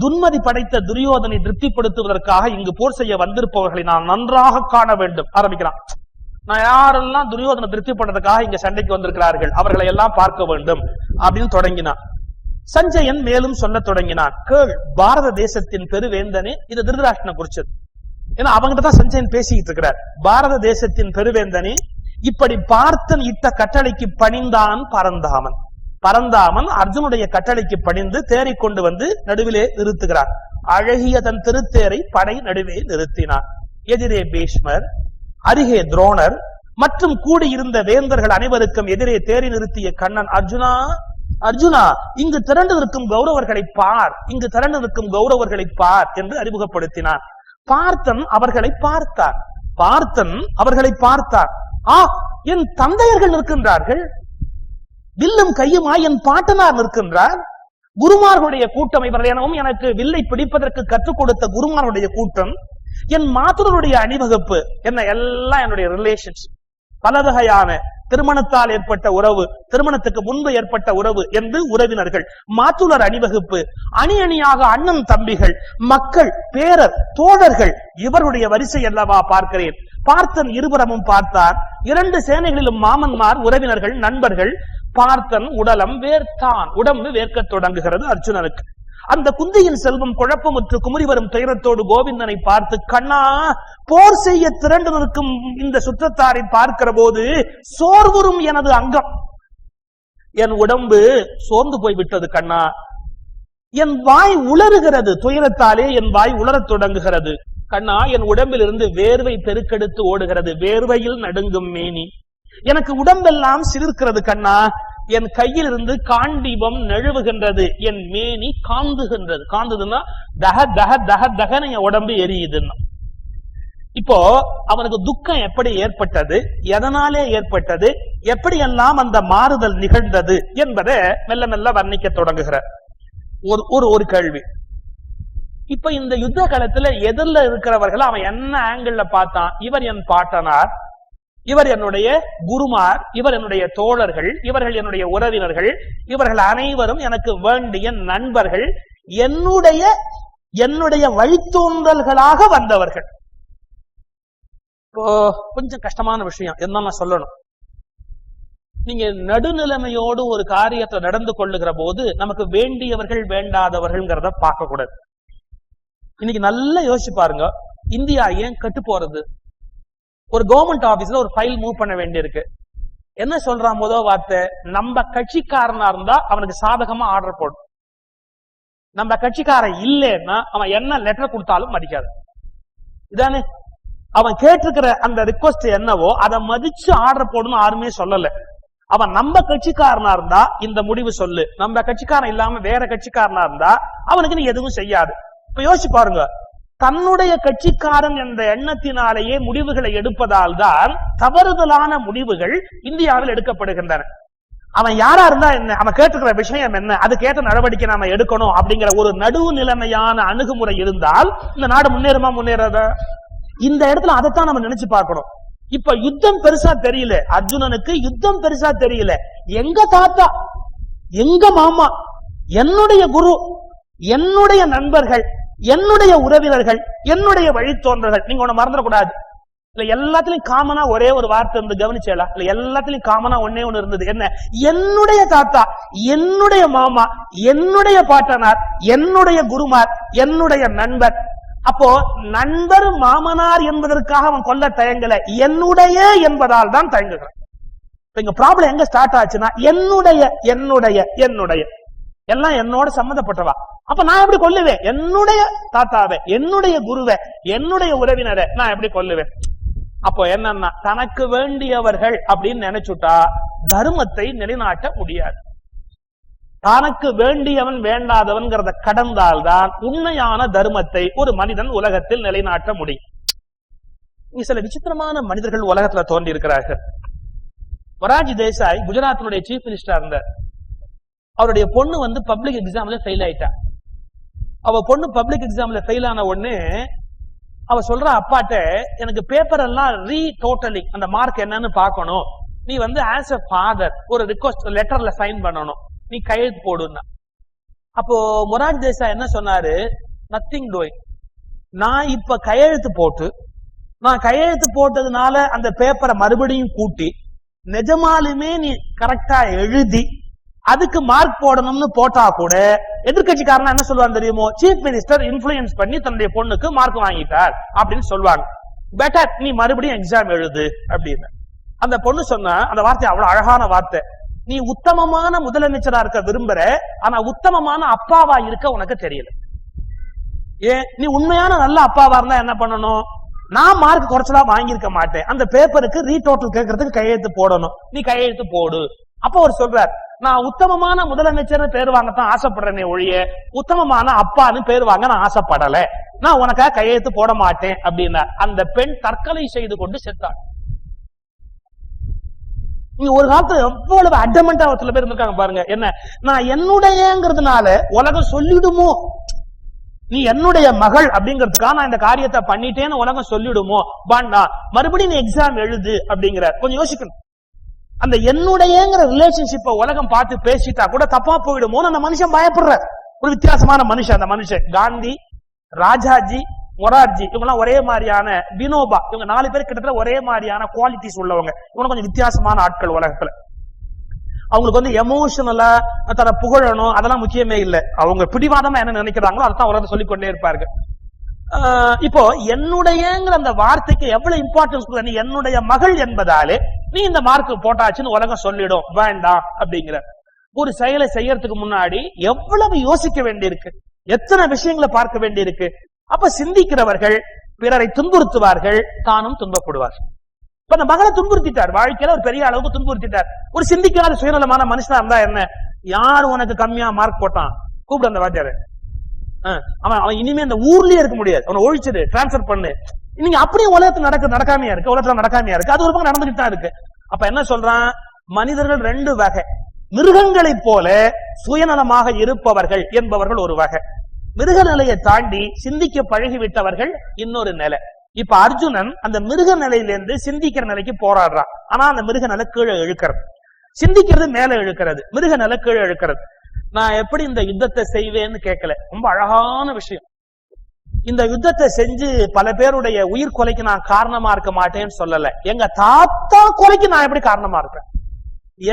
துன்மதி படைத்த துரியோதனை திருப்திப்படுத்துவதற்காக இங்கு போர் செய்ய வந்திருப்பவர்களை நான் நன்றாக காண வேண்டும் ஆரம்பிக்கிறான். நான் யாரெல்லாம் துரியோதனை திருப்திப்படுறதுக்காக இங்க சண்டைக்கு வந்திருக்கிறார்கள் அவர்களை எல்லாம் பார்க்க வேண்டும் அப்படின்னு தொடங்கினான். சஞ்சயன் மேலும் சொல்ல தொடங்கினான், கேள் பாரத தேசத்தின் பெருவேந்தனே, இது திருதராஷ்டிரனை குறிச்சது. ஏன்னா அவங்கிட்ட தான் சஞ்சயன் பேசிக்கிட்டு இருக்கிறார். பாரத தேசத்தின் பெருவேந்தனே, இப்படி பார்த்தன் இட்ட கட்டளைக்கு பணிந்தான் பரந்தாமன். பரந்தாமன் அர்ஜுனுடைய கட்டளைக்கு பணிந்து தேரை கொண்டு வந்து நடுவிலே நிறுத்துகிறார். அழகிய தன் திருத்தேரை படை நடுவே நிறுத்தினார். எதிரே பீஷ்மர், அருகே துரோணர் மற்றும் கூடியிருந்த வேந்தர்கள் அனைவருக்கும் எதிரே தேரை நிறுத்திய கண்ணன், அர்ஜுனா அர்ஜுனா, இங்கு திரண்டு நிற்கும் கௌரவர்களை பார், இங்கு திரண்டு நிற்கும் கௌரவர்களை பார் என்று அறிமுகப்படுத்தினார். பார்த்தன் அவர்களை பார்த்தார். பார்த்தன் அவர்களை பார்த்தார். என் தந்தையர்கள் நிற்கின்றார்கள், வில்லும் கையுமாய் என் பாட்டனார் நிற்கின்றார். குருமார்களுடைய கூட்டம் இவர்கள் எனவும் எனக்கு வில்லை பிடிப்பதற்கு கற்றுக் கொடுத்த குருமார்களுடைய கூட்டம், என் மாத்துடைய அணிவகுப்பு, என்ன எல்லாம் என்னுடைய ரிலேஷன்ஸ். பல வகையான திருமணத்தால் ஏற்பட்ட உறவு, திருமணத்துக்கு முன்பு ஏற்பட்ட உறவு என்று உறவினர்கள், மாற்றுலர் அணிவகுப்பு, அணி அணியாக அண்ணன் தம்பிகள், மக்கள், பேரர், தோழர்கள், இவருடைய வரிசை அல்லவா பார்க்கிறேன். பார்த்தன் இருபுறமும் பார்த்தார். 2 சேனைகளிலும் மாமன்மார், உறவினர்கள், நண்பர்கள். பார்த்தன் உடலம் வேர்த்தான். உடம்பு வேர்க்க தொடங்குகிறது அர்ஜுனனுக்கு. அந்த குந்தியின் செல்வம் குழப்பமுற்று குமுறி வரும் துயரத்தோடு கோவிந்தனை பார்த்து, கண்ணா, போர் செய்ய திரண்டு நிற்கும் இந்த சுற்றத்தாரை பார்க்கிற போது சோர்வுறும் எனது அங்கம், என் உடம்பு சோர்ந்து போய்விட்டது கண்ணா, என் வாய் உளறுகிறது, துயரத்தாலே என் வாய் உளரத் தொடங்குகிறது கண்ணா, என் உடம்பில் இருந்து வேர்வை பெருக்கெடுத்து ஓடுகிறது, வேர்வையில் நடுங்கும் மேனி, எனக்கு உடம்பெல்லாம் சிலிர்க்கிறது கண்ணா, என் கையில் இருந்து காண்டீபம் நழுவுகின்றது, என் மேனி காந்துகின்றது. காந்துதுன்னா தக தக தக தகன என் உடம்பு எரியுதுன்னா. இப்போ அவனுக்கு துக்கம் எப்படி ஏற்பட்டது, எதனாலே ஏற்பட்டது, எப்படியெல்லாம் அந்த மாறுதல் நிகழ்ந்தது என்பதை மெல்ல மெல்ல வர்ணிக்க தொடங்குகிறார். ஒரு கேள்வி. இப்ப இந்த யுத்த காலத்துல எதிரில் இருக்கிறவர்கள் அவன் என்ன ஆங்கிள் பார்த்தான், இவர் என் பாட்டனார், இவர் என்னுடைய குருமார், இவர் என்னுடைய தோழர்கள், இவர்கள் என்னுடைய உறவினர்கள், இவர்கள் அனைவரும் எனக்கு வேண்டிய நண்பர்கள், என்னுடைய வழித்தோன்றல்களாக வந்தவர்கள். இப்போ கொஞ்சம் கஷ்டமான விஷயம் என்ன சொல்லணும். நீங்க நடுநிலைமையோடு ஒரு காரியத்தை நடந்து கொள்ளுகிற போது நமக்கு வேண்டியவர்கள் வேண்டாதவர்கள்ங்கிறத பார்க்க கூடாது. இன்னைக்கு நல்லா யோசிச்சு பாருங்க, இந்தியா ஏன் கெட்டு போறது? ஒரு கவர்மெண்ட் ஆபீஸ்ல ஒரு ஃபைல் மூவ் பண்ண வேண்டியிருக்கு. என்ன சொல்றான் முதல் வார்த்தை, நம்ம கட்சிக்காரனா இருந்தா அவனுக்கு சாதகமா ஆர்டர் போடும், நம்ம கட்சிக்காரன் இல்லைன்னா அவன் என்ன லெட்டர் கொடுத்தாலும் மதிக்காது. இதானே அவன் கேட்டிருக்கிற அந்த ரிக்வஸ்ட் என்னவோ அதை மதிச்சு ஆர்டர் போடணும் யாருமே சொல்லல. அவன் நம்ம கட்சிக்காரனா இருந்தா இந்த முடிவு சொல்லு, நம்ம கட்சிக்காரன் இல்லாம வேற கட்சிக்காரனா இருந்தா அவனுக்கு நீ எதுவும் செய்யாது. இப்ப யோசிச்சு பாருங்க, தன்னுடைய கட்சிக்காரன் என்ற எண்ணத்தினாலேயே முடிவுகளை எடுப்பதால் தான் தவறுதலான முடிவுகள் இந்தியாவில் எடுக்கப்படுகின்றன. அவன் யாரா இருந்தா என்ன, அவன் கேட்டுக்கிற விஷயம் என்ன, அதுக்கேற்ற நடவடிக்கை நாம எடுக்கணும் அப்படிங்கிற ஒரு நடுவு நிலைமையான அணுகுமுறை இருந்தால் இந்த நாடு முன்னேறுமா முன்னேறாத? இந்த இடத்துல அதைத்தான் நம்ம நினைச்சு பார்க்கணும். இப்ப யுத்தம் பெருசா தெரியல அர்ஜுனனுக்கு, யுத்தம் பெருசா தெரியல. எங்க தாத்தா, எங்க மாமா, என்னுடைய குரு, என்னுடைய நண்பர்கள், என்னுடைய உறவினர்கள், என்னுடைய வழித்தோன்றர்கள். நீங்க ஒண்ணு மறந்துடக்கூடாது, இல்ல எல்லாத்திலையும் காமனா ஒரே ஒரு வார்த்தை இருந்து கவனிச்சேலா, இல்ல எல்லாத்திலையும் காமனா ஒன்னே ஒண்ணு இருந்தது. என்ன? என்னுடைய தாத்தா, என்னுடைய மாமா, என்னுடைய பாட்டனார், என்னுடைய குருமார், என்னுடைய நண்பர். அப்போ நண்பர் மாமனார் என்பதற்காக அவன் கொல்ல தயங்கல, என்னுடைய என்பதால் தான் தயங்குகிறான். இங்க ப்ராப்ளம் எங்க ஸ்டார்ட் ஆச்சுன்னா, என்னுடைய என்னுடைய என்னுடைய எல்லாம் என்னோட சம்பந்தப்பட்டவா. அப்ப நான் எப்படி கொல்லுவேன்? என்னுடைய தாத்தாவை, என்னுடைய குருவை, என்னுடைய உறவினரை நான் எப்படி கொல்லுவேன்? அப்போ என்னன்னா, தனக்கு வேண்டியவர்கள் அப்படின்னு நினைச்சுட்டா தர்மத்தை நிலைநாட்ட முடியாது. தனக்கு வேண்டியவன் வேண்டாதவன்கிறத கடந்தால்தான் உண்மையான தர்மத்தை ஒரு மனிதன் உலகத்தில் நிலைநாட்ட முடியும். இங்க சில விசித்திரமான மனிதர்கள் உலகத்துல தோன்றி இருக்கிறார்கள். மொரார்ஜி தேசாய் குஜராத்தினுடைய சீஃப் மினிஸ்டரா இருந்தார். அவருடைய பொண்ணு பப்ளிக் எக்ஸாம்ல ஃபெயில் ஆயிட்டா. அவ பொண்ணு பப்ளிக் எக்ஸாம்ல ஃபெயில் ஆன உடனே அவ சொல்ற அப்பாட்ட, எனக்கு பேப்பர் எல்லாம் டோட்டலி அந்த மார்க் என்னன்னு பாக்கணும், நீ ஆஸ் எ ஃபாதர் ஒரு ரிக்வஸ்ட் லெட்டர்ல சைன் பண்ணணும், நீ கையெழுத்து போடுன்னா. அப்போ மொரார்ஜி தேசாய் என்ன சொன்னாரு, நத்திங் டூயிங். நான் இப்ப கையெழுத்து போட்டு, நான் கையெழுத்து போட்டதுனால அந்த பேப்பரை மறுபடியும் கூட்டி நிஜமாலுமே நீ கரெக்டா எழுதி அதுக்கு மார்க் போடணும்னு போட்டா கூட எதிர்கட்சிக்காரன் என்ன சொல்லுவாங்க தெரியுமோ, சீஃப் மினிஸ்டர் இன்ஃபுளுயன்ஸ் பண்ணி தன்னுடைய பொண்ணுக்கு மார்க் வாங்கிட்டார் அப்படின்னு சொல்லுவாங்க. பெட்டர் நீ மறுபடியும் எக்ஸாம் எழுது அப்படின்னு. அந்த பொண்ணு சொன்ன அந்த வார்த்தை அவ்வளவு அழகான வார்த்தை, நீ உத்தமமான முதலமைச்சரா இருக்க விரும்புற, ஆனா உத்தமமான அப்பாவா இருக்க உனக்கு தெரியல. ஏன்? நீ உண்மையான நல்ல அப்பாவா இருந்தா என்ன பண்ணணும், நான் மார்க் குறைச்சலா வாங்கியிருக்க மாட்டேன், அந்த பேப்பருக்கு ரீடோட்டல் கேட்கறதுக்கு கையெழுத்து போடணும், நீ கையெழுத்து போடு. அப்போ அவர் சொல்றார், நான் உத்தமமான முதலமைச்சர் பேர் வாங்கத்தான் ஆசைப்படுறேனே ஒழிய உத்தமமான அப்பான்னு பேர் வாங்க நான் ஆசைப்படல, நான் உனக்காக கையெழுத்து போட மாட்டேன் அப்படின்னா அந்த பெண் தற்கொலை செய்து கொண்டு செத்தாள். நீங்க ஒரு காலத்துல எவ்வளவு அடமெண்டா சில பேர் இருக்காங்க பாருங்க. என்ன, நான் என்னுடையங்கிறதுனால உலகம் சொல்லிடுமோ, நீ என்னுடைய மகள் அப்படிங்கிறதுக்காக நான் இந்த காரியத்தை பண்ணிட்டேன்னு உலகம் சொல்லிடுமோ பாண்டா, மறுபடியும் நீ எக்ஸாம் எழுது அப்படிங்கிற. கொஞ்சம் யோசிக்கணும். அந்த என்னுடையங்கிற ரிலேஷன்ஷிப்பை உலகம் பார்த்து பேசிட்டா கூட தப்பா போயிடுமோ அந்த மனுஷன் பயப்படுற ஒரு வித்தியாசமான மனுஷன். அந்த மனுஷன் காந்தி, ராஜாஜி, மொரார்ஜி இவங்க எல்லாம் ஒரே மாதிரியான, வினோபா இவங்க 4 பேர் கிட்டத்தட்ட ஒரே மாதிரியான குவாலிட்டிஸ் உள்ளவங்க. இவங்க கொஞ்சம் வித்தியாசமான ஆட்கள் உலகத்துல. அவங்களுக்கு எமோஷனலா தன்னை புகழணும் அதெல்லாம் முக்கியமே இல்லை. அவங்க பிடிவாதமா என்ன நினைக்கிறாங்களோ அதான் உலகத்தை சொல்லிக்கொண்டே இருப்பார்கள். இப்போ என்னுடையங்கிற அந்த வார்த்தைக்கு எவ்வளவு இம்பார்ட்டன்ஸ், நீ என்னுடைய மகள் என்பதாலே நீ இந்த மார்க் போட்டாச்சுன்னு உலகம் சொல்லிடும் வேண்டாம் அப்படிங்கிற. ஒரு செயலை செய்யறதுக்கு முன்னாடி எவ்வளவு யோசிக்க வேண்டியிருக்கு, எத்தனை விஷயங்களை பார்க்க வேண்டியிருக்கு. அப்ப சிந்திக்கிறவர்கள் பிறரை துன்புறுத்துவார்கள், தானும் துன்பப்படுவார்கள். இப்ப அந்த மகளை துன்புறுத்திட்டார், வாழ்க்கையில ஒரு பெரிய அளவுக்கு துன்புறுத்திட்டார். ஒரு சிந்திக்காத சுயநலமான மனுஷனா இருந்தா என்ன, யார் உனக்கு கம்மியா மார்க் போட்டான் கூப்பிடு அந்த வாத்தியாரு, அவன் இனிமே அந்த ஊர்லயே இருக்க முடியாது, அவனை ஒழிச்சிடு, டிரான்ஸ்பர் பண்ணு. நீங்க அப்படியே உலகத்துல நடக்காமையா இருக்கு, உலகத்துல நடக்காமையா இருக்கு, அது ஒரு பக்கம் நடந்துகிட்டு தான் இருக்கு. அப்ப என்ன சொல்றான், மனிதர்கள் 2 வகை. மிருகங்களைப் போல சுயநலமாக இருப்பவர்கள் என்பவர்கள் ஒரு வகை, மிருக நிலையை தாண்டி சிந்திக்க பழகிவிட்டவர்கள் இன்னொரு நிலை. இப்ப அர்ஜுனன் அந்த மிருக நிலையிலிருந்து சிந்திக்கிற நிலைக்கு போராடுறான். ஆனா அந்த மிருக நிலை கீழே இழுக்கிறது, சிந்திக்கிறது மேல இழுக்கிறது, மிருக நிலை கீழே இழுக்கிறது. நான் எப்படி இந்த யுத்தத்தை செய்வேன்னு கேட்கல, ரொம்ப அழகான விஷயம். இந்த யுத்தத்தை செஞ்சு பல பேருடைய உயிர் கொலைக்கு நான் காரணமா இருக்க மாட்டேன்னு சொல்லல. எங்க தாத்தா கொலைக்கு நான் எப்படி காரணமா இருப்பேன்,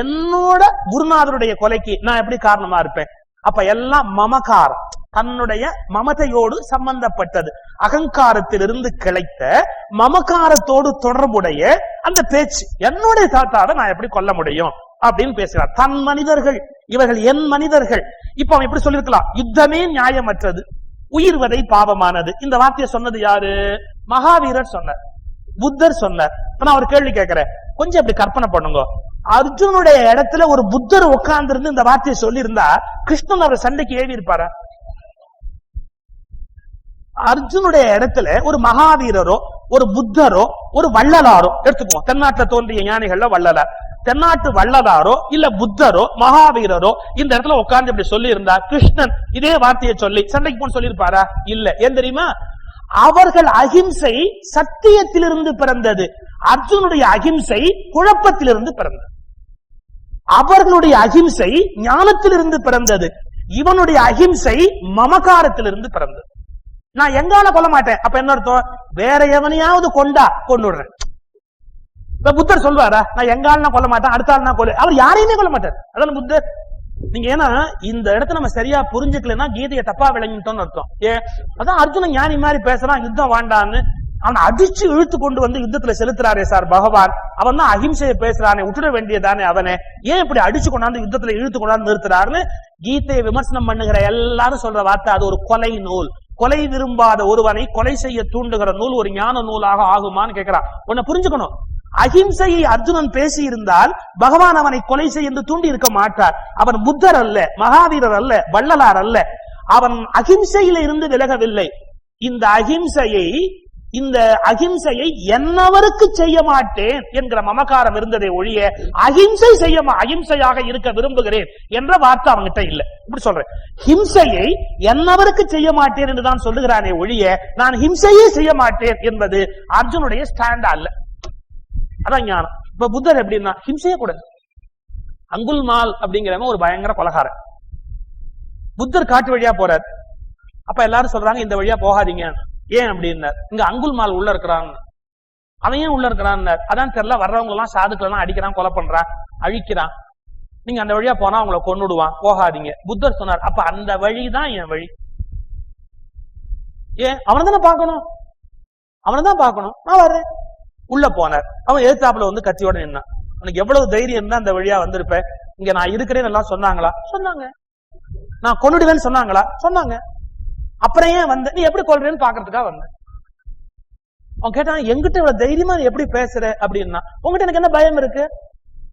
என்னோட குருநாதருடைய கொலைக்கு நான் எப்படி காரணமா இருப்பேன். அப்ப எல்லாம் மமகாரம், தன்னுடைய மமதையோடு சம்பந்தப்பட்டது, அகங்காரத்திலிருந்து கிளைத்த மமகாரத்தோடு தொடர்புடைய அந்த பேச்சு. என்னுடைய தாத்தாவை நான் எப்படி கொல்ல முடியும் அப்படின்னு பேசுறார். தன் மனிதர்கள் இவர்கள், என் மனிதர்கள். இப்ப அவன் எப்படி சொல்லிருக்கலாம், யுத்தமே நியாயமற்றது, உயிர்வதை பாவமானது. இந்த வார்த்தையை சொன்னது யாரு, மகாவீரர் சொன்னார், புத்தர் சொன்னார். நான் ஒரு கேள்வி கேட்கிறேன், கொஞ்சம் அப்படி கற்பனை பண்ணுங்க. அர்ஜுனுடைய இடத்துல ஒரு புத்தர் உட்கார்ந்து இருந்து இந்த வார்த்தையை சொல்லி இருந்தா கிருஷ்ணன் அவர் சண்டைக்கு ஏவி இருப்பாரா? அர்ஜுனுடைய இடத்துல ஒரு மகாவீரரோ ஒரு புத்தரோ ஒரு வள்ளலாரோ எடுத்துக்குவோம். தென்னாட்டுல தோன்றிய ஞானிகள்ல வள்ளலார், தென்னாட்டு வள்ளலாரோ இல்ல புத்தரோ மகாவீரரோ இந்த இடத்துல உட்கார்ந்து இப்படி சொல்லி இருந்தா கிருஷ்ணன் இதே வார்த்தையை சொல்லி சண்டைக்கு போன்னு சொல்லி இருப்பாரா? இல்ல. ஏன் தெரியுமா, அவர்கள் அகிம்சை சத்தியத்திலிருந்து பிறந்தது, அர்ஜுனுடைய அகிம்சை குழப்பத்திலிருந்து பிறந்தது. அவர்களுடைய அகிம்சை ஞானத்திலிருந்து பிறந்தது, இவனுடைய அகிம்சை மமகாரத்திலிருந்து பிறந்தது. நான் எங்கால கொல்ல மாட்டேன், அப்ப என்ன அர்த்தம், வேற எவனையாவது கொண்டா கொண்டுடுறேன். இப்ப புத்தர் சொல்வாரா, நான் எங்கால கொல்ல மாட்டேன், அடுத்த ஆள் நான் கொல்ல, அவர் யாரையுமே கொல்ல மாட்டார். அதான் புத்தர். நீங்க ஏன்னா இந்த இடத்த நம்ம சரியா புரிஞ்சுக்கலன்னா கீதையை தப்பா விளங்கிட்டோம்னு அர்த்தம். அதான் அர்ஜுனன் ஞானி மாதிரி பேசுறான், யுத்தம் வேண்டான்னு. அவனை அடிச்சு இழுத்து கொண்டு வந்து யுத்தத்துல செலுத்துறாரே சார் பகவான், அவன் தான் அகிம்சையை பேசுறானே, விட்டுட வேண்டியதானே அவனை, ஏன் இப்படி அடிச்சு கொண்டாந்து யுத்தத்துல இழுத்து கொண்டாந்து நிறுத்துறாருன்னு கீதையை விமர்சனம் பண்ணுகிற எல்லாரும் சொல்ற வார்த்தை, அது ஒரு கொலை நூல். கொலை விரும்பாத ஒருவனை கொலை செய்ய தூண்டுகிற நூல் ஒரு ஞான நூலாக ஆகுமான்னு கேட்கிறான். உன்னை புரிஞ்சுக்கணும், அகிம்சையை அர்ஜுனன் பேசி இருந்தால் பகவான் அவனை கொலை செய்ய தூண்டி இருக்க மாட்டார். அவன் புத்தர் அல்ல, மகாவீரர் அல்ல, வள்ளலார் அல்ல. அவன் அகிம்சையில இருந்து விலகவில்லை. இந்த அகிம்சையை என்னவருக்கு செய்ய மாட்டேன் என்கிற மமகாரம் இருந்ததை ஒழிய அகிம்சையாக இருக்க விரும்புகிறேன் என்ற வார்த்தை அவங்கிட்ட இல்ல. இப்படி சொல்றேன், ஹிம்சையை என்னவருக்கு செய்ய மாட்டேன் என்றுதான் சொல்லுகிறானே ஒழிய நான் ஹிம்சையே செய்ய மாட்டேன் என்பது அர்ஜுனுடைய ஸ்டாண்ட் அல்ல. அதான் ஞானம். இப்ப புத்தர் எப்படின்னா ஹிம்சையே கூட. அங்குல்மால் அப்படிங்கிறவன் ஒரு பயங்கர கொலகாரன். புத்தர் காட்டு வழியா போறார். அப்ப எல்லாரும் சொல்றாங்க இந்த வழியா போகாதீங்க. ஏன் அப்படின்னார், இங்க அங்குல்மால் உள்ள இருக்கிறான். அவன் ஏன் உள்ள இருக்கிறான், அதான் தெரியல, வர்றவங்க எல்லாம் சாதுக்கள் எல்லாம் அடிக்கிறான், கொலை பண்றான், அழிக்கிறான், நீங்க அந்த வழியா போனா அவங்களை கொன்னுடுவான், போகாதீங்க. புத்தர் சொன்னார், அப்ப அந்த வழிதான் என் வழி. ஏன், அவனை தானே பார்க்கணும், நான் வர்றேன். உள்ள போனார். அவன் எழுத்தாப்புல வந்து கத்தியோட நின்னான். உனக்கு எவ்வளவு தைரியம் இருந்தா அந்த வழியா வந்திருப்பேன், இங்க நான் இருக்கிறேன்னு எல்லாம் சொன்னாங்களா? சொன்னாங்க. நான் கொன்னுடுவேன்னு சொன்னாங்களா? சொன்னாங்க. அப்புறம் ஏன் வந்த, நீ எப்படி கொல்றேன்னு பாக்குறதுக்காக வந்த. அவன் கேட்டான், எங்கிட்ட இவ்வளவு தைரியமா நீ எப்படி பேசுற அப்படின்னா, உங்ககிட்ட எனக்கு என்ன பயம் இருக்கு,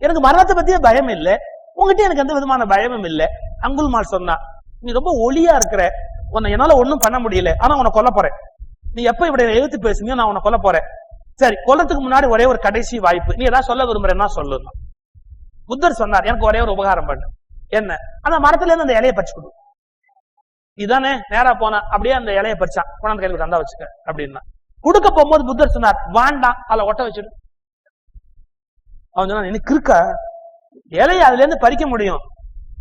எனக்கு மரணத்தை பத்தியே பயம் இல்லை, உங்ககிட்ட எனக்கு எந்த விதமான பயமும் இல்லை. அங்குல்மால் சொன்னா, நீ ரொம்ப ஒளியா இருக்கிற, உன்னை என்னால ஒண்ணும் பண்ண முடியல, ஆனா உன்னை கொல்ல போறேன். நீ எப்ப இப்படி எழுத்து பேசுனியோ நான் உன்னை கொல்ல போறேன். சரி, கொல்லத்துக்கு முன்னாடி ஒரே ஒரு கடைசி வாய்ப்பு, நீ ஏதாவது சொல்ல விரும்புறேன்னா சொல்லணும். புத்தர் சொன்னார், எனக்கு ஒரே ஒரு உபகாரம் பண்ணு. என்ன, அந்த மரத்துல இருந்து அந்த இலையை பறிச்சு கொடு. இதானே நேரா போன அப்படியே அந்த இலைய பறிச்சான், கொண்டாந்து கையில் தந்தா வச்சுக்க அப்படின்னா. கொடுக்க போகும்போது புத்தர் சொன்னார், வேண்டாம் அதுல ஒட்ட வச்சிடு. அவன் சொன்னான், எனக்கு இருக்க இலைய அதுல இருந்து பறிக்க முடியும்,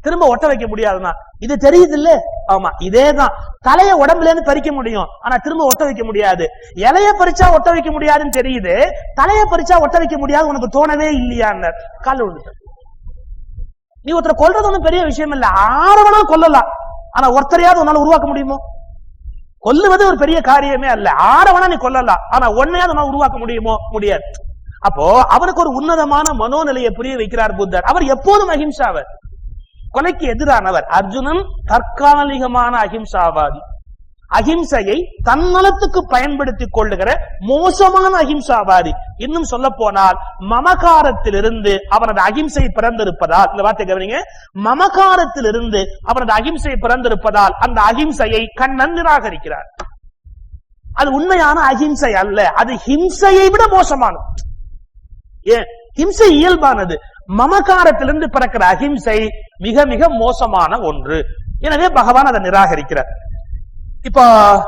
திரும்ப ஒட்ட வைக்க முடியாதுன்னா. இது தெரியுது இல்ல? ஆமா, இதேதான். தலைய உடம்புல இருந்து பறிக்க முடியும், ஆனா திரும்ப ஒட்ட வைக்க முடியாது. இலைய பறிச்சா ஒட்ட வைக்க முடியாதுன்னு தெரியுது, தலைய பறிச்சா ஒட்ட வைக்க முடியாது உனக்கு தோணவே இல்லையான்னு கால விழுந்துட்ட. நீ ஒருத்தரை கொல்றது ஒண்ணும் பெரிய விஷயம் இல்ல, ஆரவனா கொல்லலாம், ஆனா ஒருத்தரையாவது உன்னால உருவாக்க முடியுமோ? கொல்லுவது ஒரு பெரிய காரியமே அல்ல. ஆரவனா நீ கொல்லலாம், ஆனா ஒன்னையாவது உன்னால உருவாக்க முடியுமோ? முடியாது. அப்போ அவருக்கு ஒரு உன்னதமான மனோநிலையை புரிய வைக்கிறார் புத்தர். அவர் எப்போதும் அஹிம்சாவர், கொலைக்கு எதிரானவர். அர்ஜுனன் தற்காலிகமான அஹிம்சாவாதி, அஹிம்சையை தன்னலத்துக்கு பயன்படுத்திக் கொள்ளுகிற மோசமான அஹிம்சாவாதி. இன்னும் சொல்ல போனால் மமகாரத்திலிருந்து அவனது அஹிம்சை பிறந்திருப்பதால், இந்த வார்த்தை கவனிங்க, மமகாரத்திலிருந்து அவனது அஹிம்சை பிறந்திருப்பதால் அந்த அஹிம்சையை கண்ணன் நிராகரிக்கிறார். அது உண்மையான அஹிம்சை அல்ல, அது ஹிம்சையை விட மோசமானது. ஏன்? ஹிம்சை இயல்பானது, மமகாரத்திலிருந்து பிறக்கிற அஹிம்சை மிக மிக மோசமான ஒன்று. எனவே பகவான் அதை நிராகரிக்கிறார். இப்போ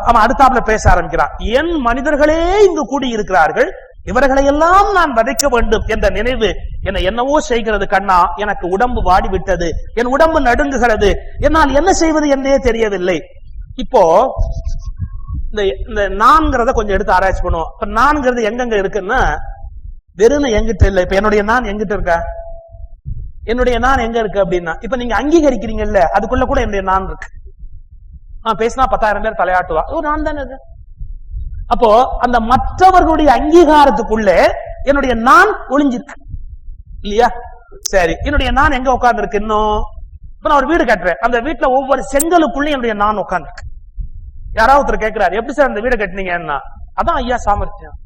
அவன் அடுத்தாப்புல பேச ஆரம்பிக்கிறான். என் மனிதர்களே இங்கு கூடி இருக்கிறார்கள், இவர்களை எல்லாம் நான் வதைக்க வேண்டும் என்ற நினைவு என்னை என்னவோ செய்கிறது கண்ணா. எனக்கு உடம்பு வாடிவிட்டது, என் உடம்பு நடுங்குகிறது, என்னால் என்ன செய்வது என்றே தெரியவில்லை. இப்போ இந்த நான்கிறத கொஞ்சம் எடுத்து ஆராய்ச்சி பண்ணுவோம். இப்ப நான்கிறது எங்கெங்க இருக்குன்னா, வெறும் எங்கிட்ட இல்ல. இப்ப என்னுடைய நான் எங்கிட்ட இருக்கா? என்னுடைய நான் எங்க இருக்கு அப்படின்னா, இப்ப நீங்க அங்கீகரிக்கிறீங்கல்ல, அதுக்குள்ள கூட என்னுடைய நான் இருக்கு. பேசினா 10,000 பேர் தலையாட்டுவா, நான் தானே அது. அப்போ அந்த மற்றவர்களுடைய அங்கீகாரத்துக்குள்ள என்னுடைய நான் ஒளிஞ்சிருக்கு இல்லையா? சரி, என்னுடைய நான் எங்க உட்கார்ந்து இருக்கு? இன்னும் இப்ப நான் ஒரு வீடு கட்டுறேன், அந்த வீட்டுல ஒவ்வொரு செங்கலுக்குள்ள என்னுடைய நான் உட்கார்ந்து இருக்கு. யாராவது ஒருத்தர் கேட்கிறாரு, எப்படி சார் அந்த வீடை கட்டினீங்கன்னா, அதான் ஐயா சாமர்த்தியம்.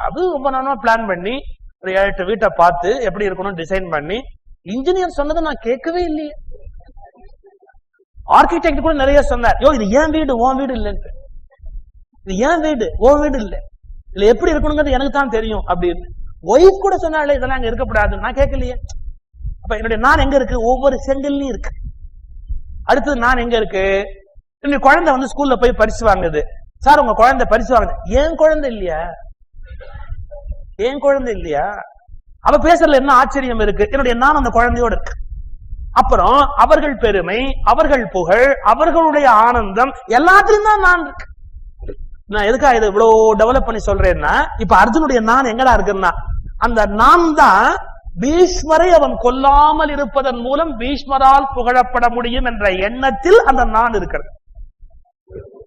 அது ரொம்ப நாளா பிளான் பண்ணி ஒரு 7-8 வீட்டை பார்த்து எப்படி இருக்கணும் டிசைன் பண்ணி, இன்ஜினியர் சொன்னதை நான் கேட்கவே இல்லையே. ஆர்கிடெக்ட் கூட நிறைய சொன்னார், இது ஏன் வீடு உன் வீடு இல்லைன்னு, இது ஏன் வீடு உன் வீடு இல்லை, இல்ல எப்படி இருக்கணுங்கிறது எனக்கு தான் தெரியும் அப்படின்னு. ஒய்ஃப் கூட சொன்னாலே இதெல்லாம் அங்க இருக்கப்படாது, நான் கேட்கலையே. அப்ப என்னுடைய நான் எங்க இருக்கு? ஒவ்வொரு செங்கல்லையும் இருக்கு. அடுத்தது நான் எங்க இருக்கு? என்னுடைய குழந்தை வந்து ஸ்கூல்ல போய் பரிசு வாங்குது. சார் உங்க குழந்தை பரிசு வாங்குது. ஏன் குழந்தை இல்லையா? ஏன் குழந்தை இல்லையா? அவ பேசுறதுல என்ன ஆச்சரியம் இருக்கு? என்னுடைய நான் அந்த குழந்தையோடு இருக்கு. அப்புறம் அவர்கள் பெருமை, அவர்கள் புகழ், அவர்களுடைய ஆனந்தம் எல்லாத்திலும் தான் நான் இருக்கு. நான் எதுக்கா இது இவ்வளவு டெவலப் பண்ணி சொல்றேன்னா, இப்ப அர்ஜுனுடைய நான் எங்கடா இருக்குன்னா, அந்த நான் தான் பீஷ்மரை அவன் கொல்லாமல் இருப்பதன் மூலம் பீஷ்மரால் புகழப்பட முடியும் என்ற எண்ணத்தில் அந்த நான் இருக்கிறது.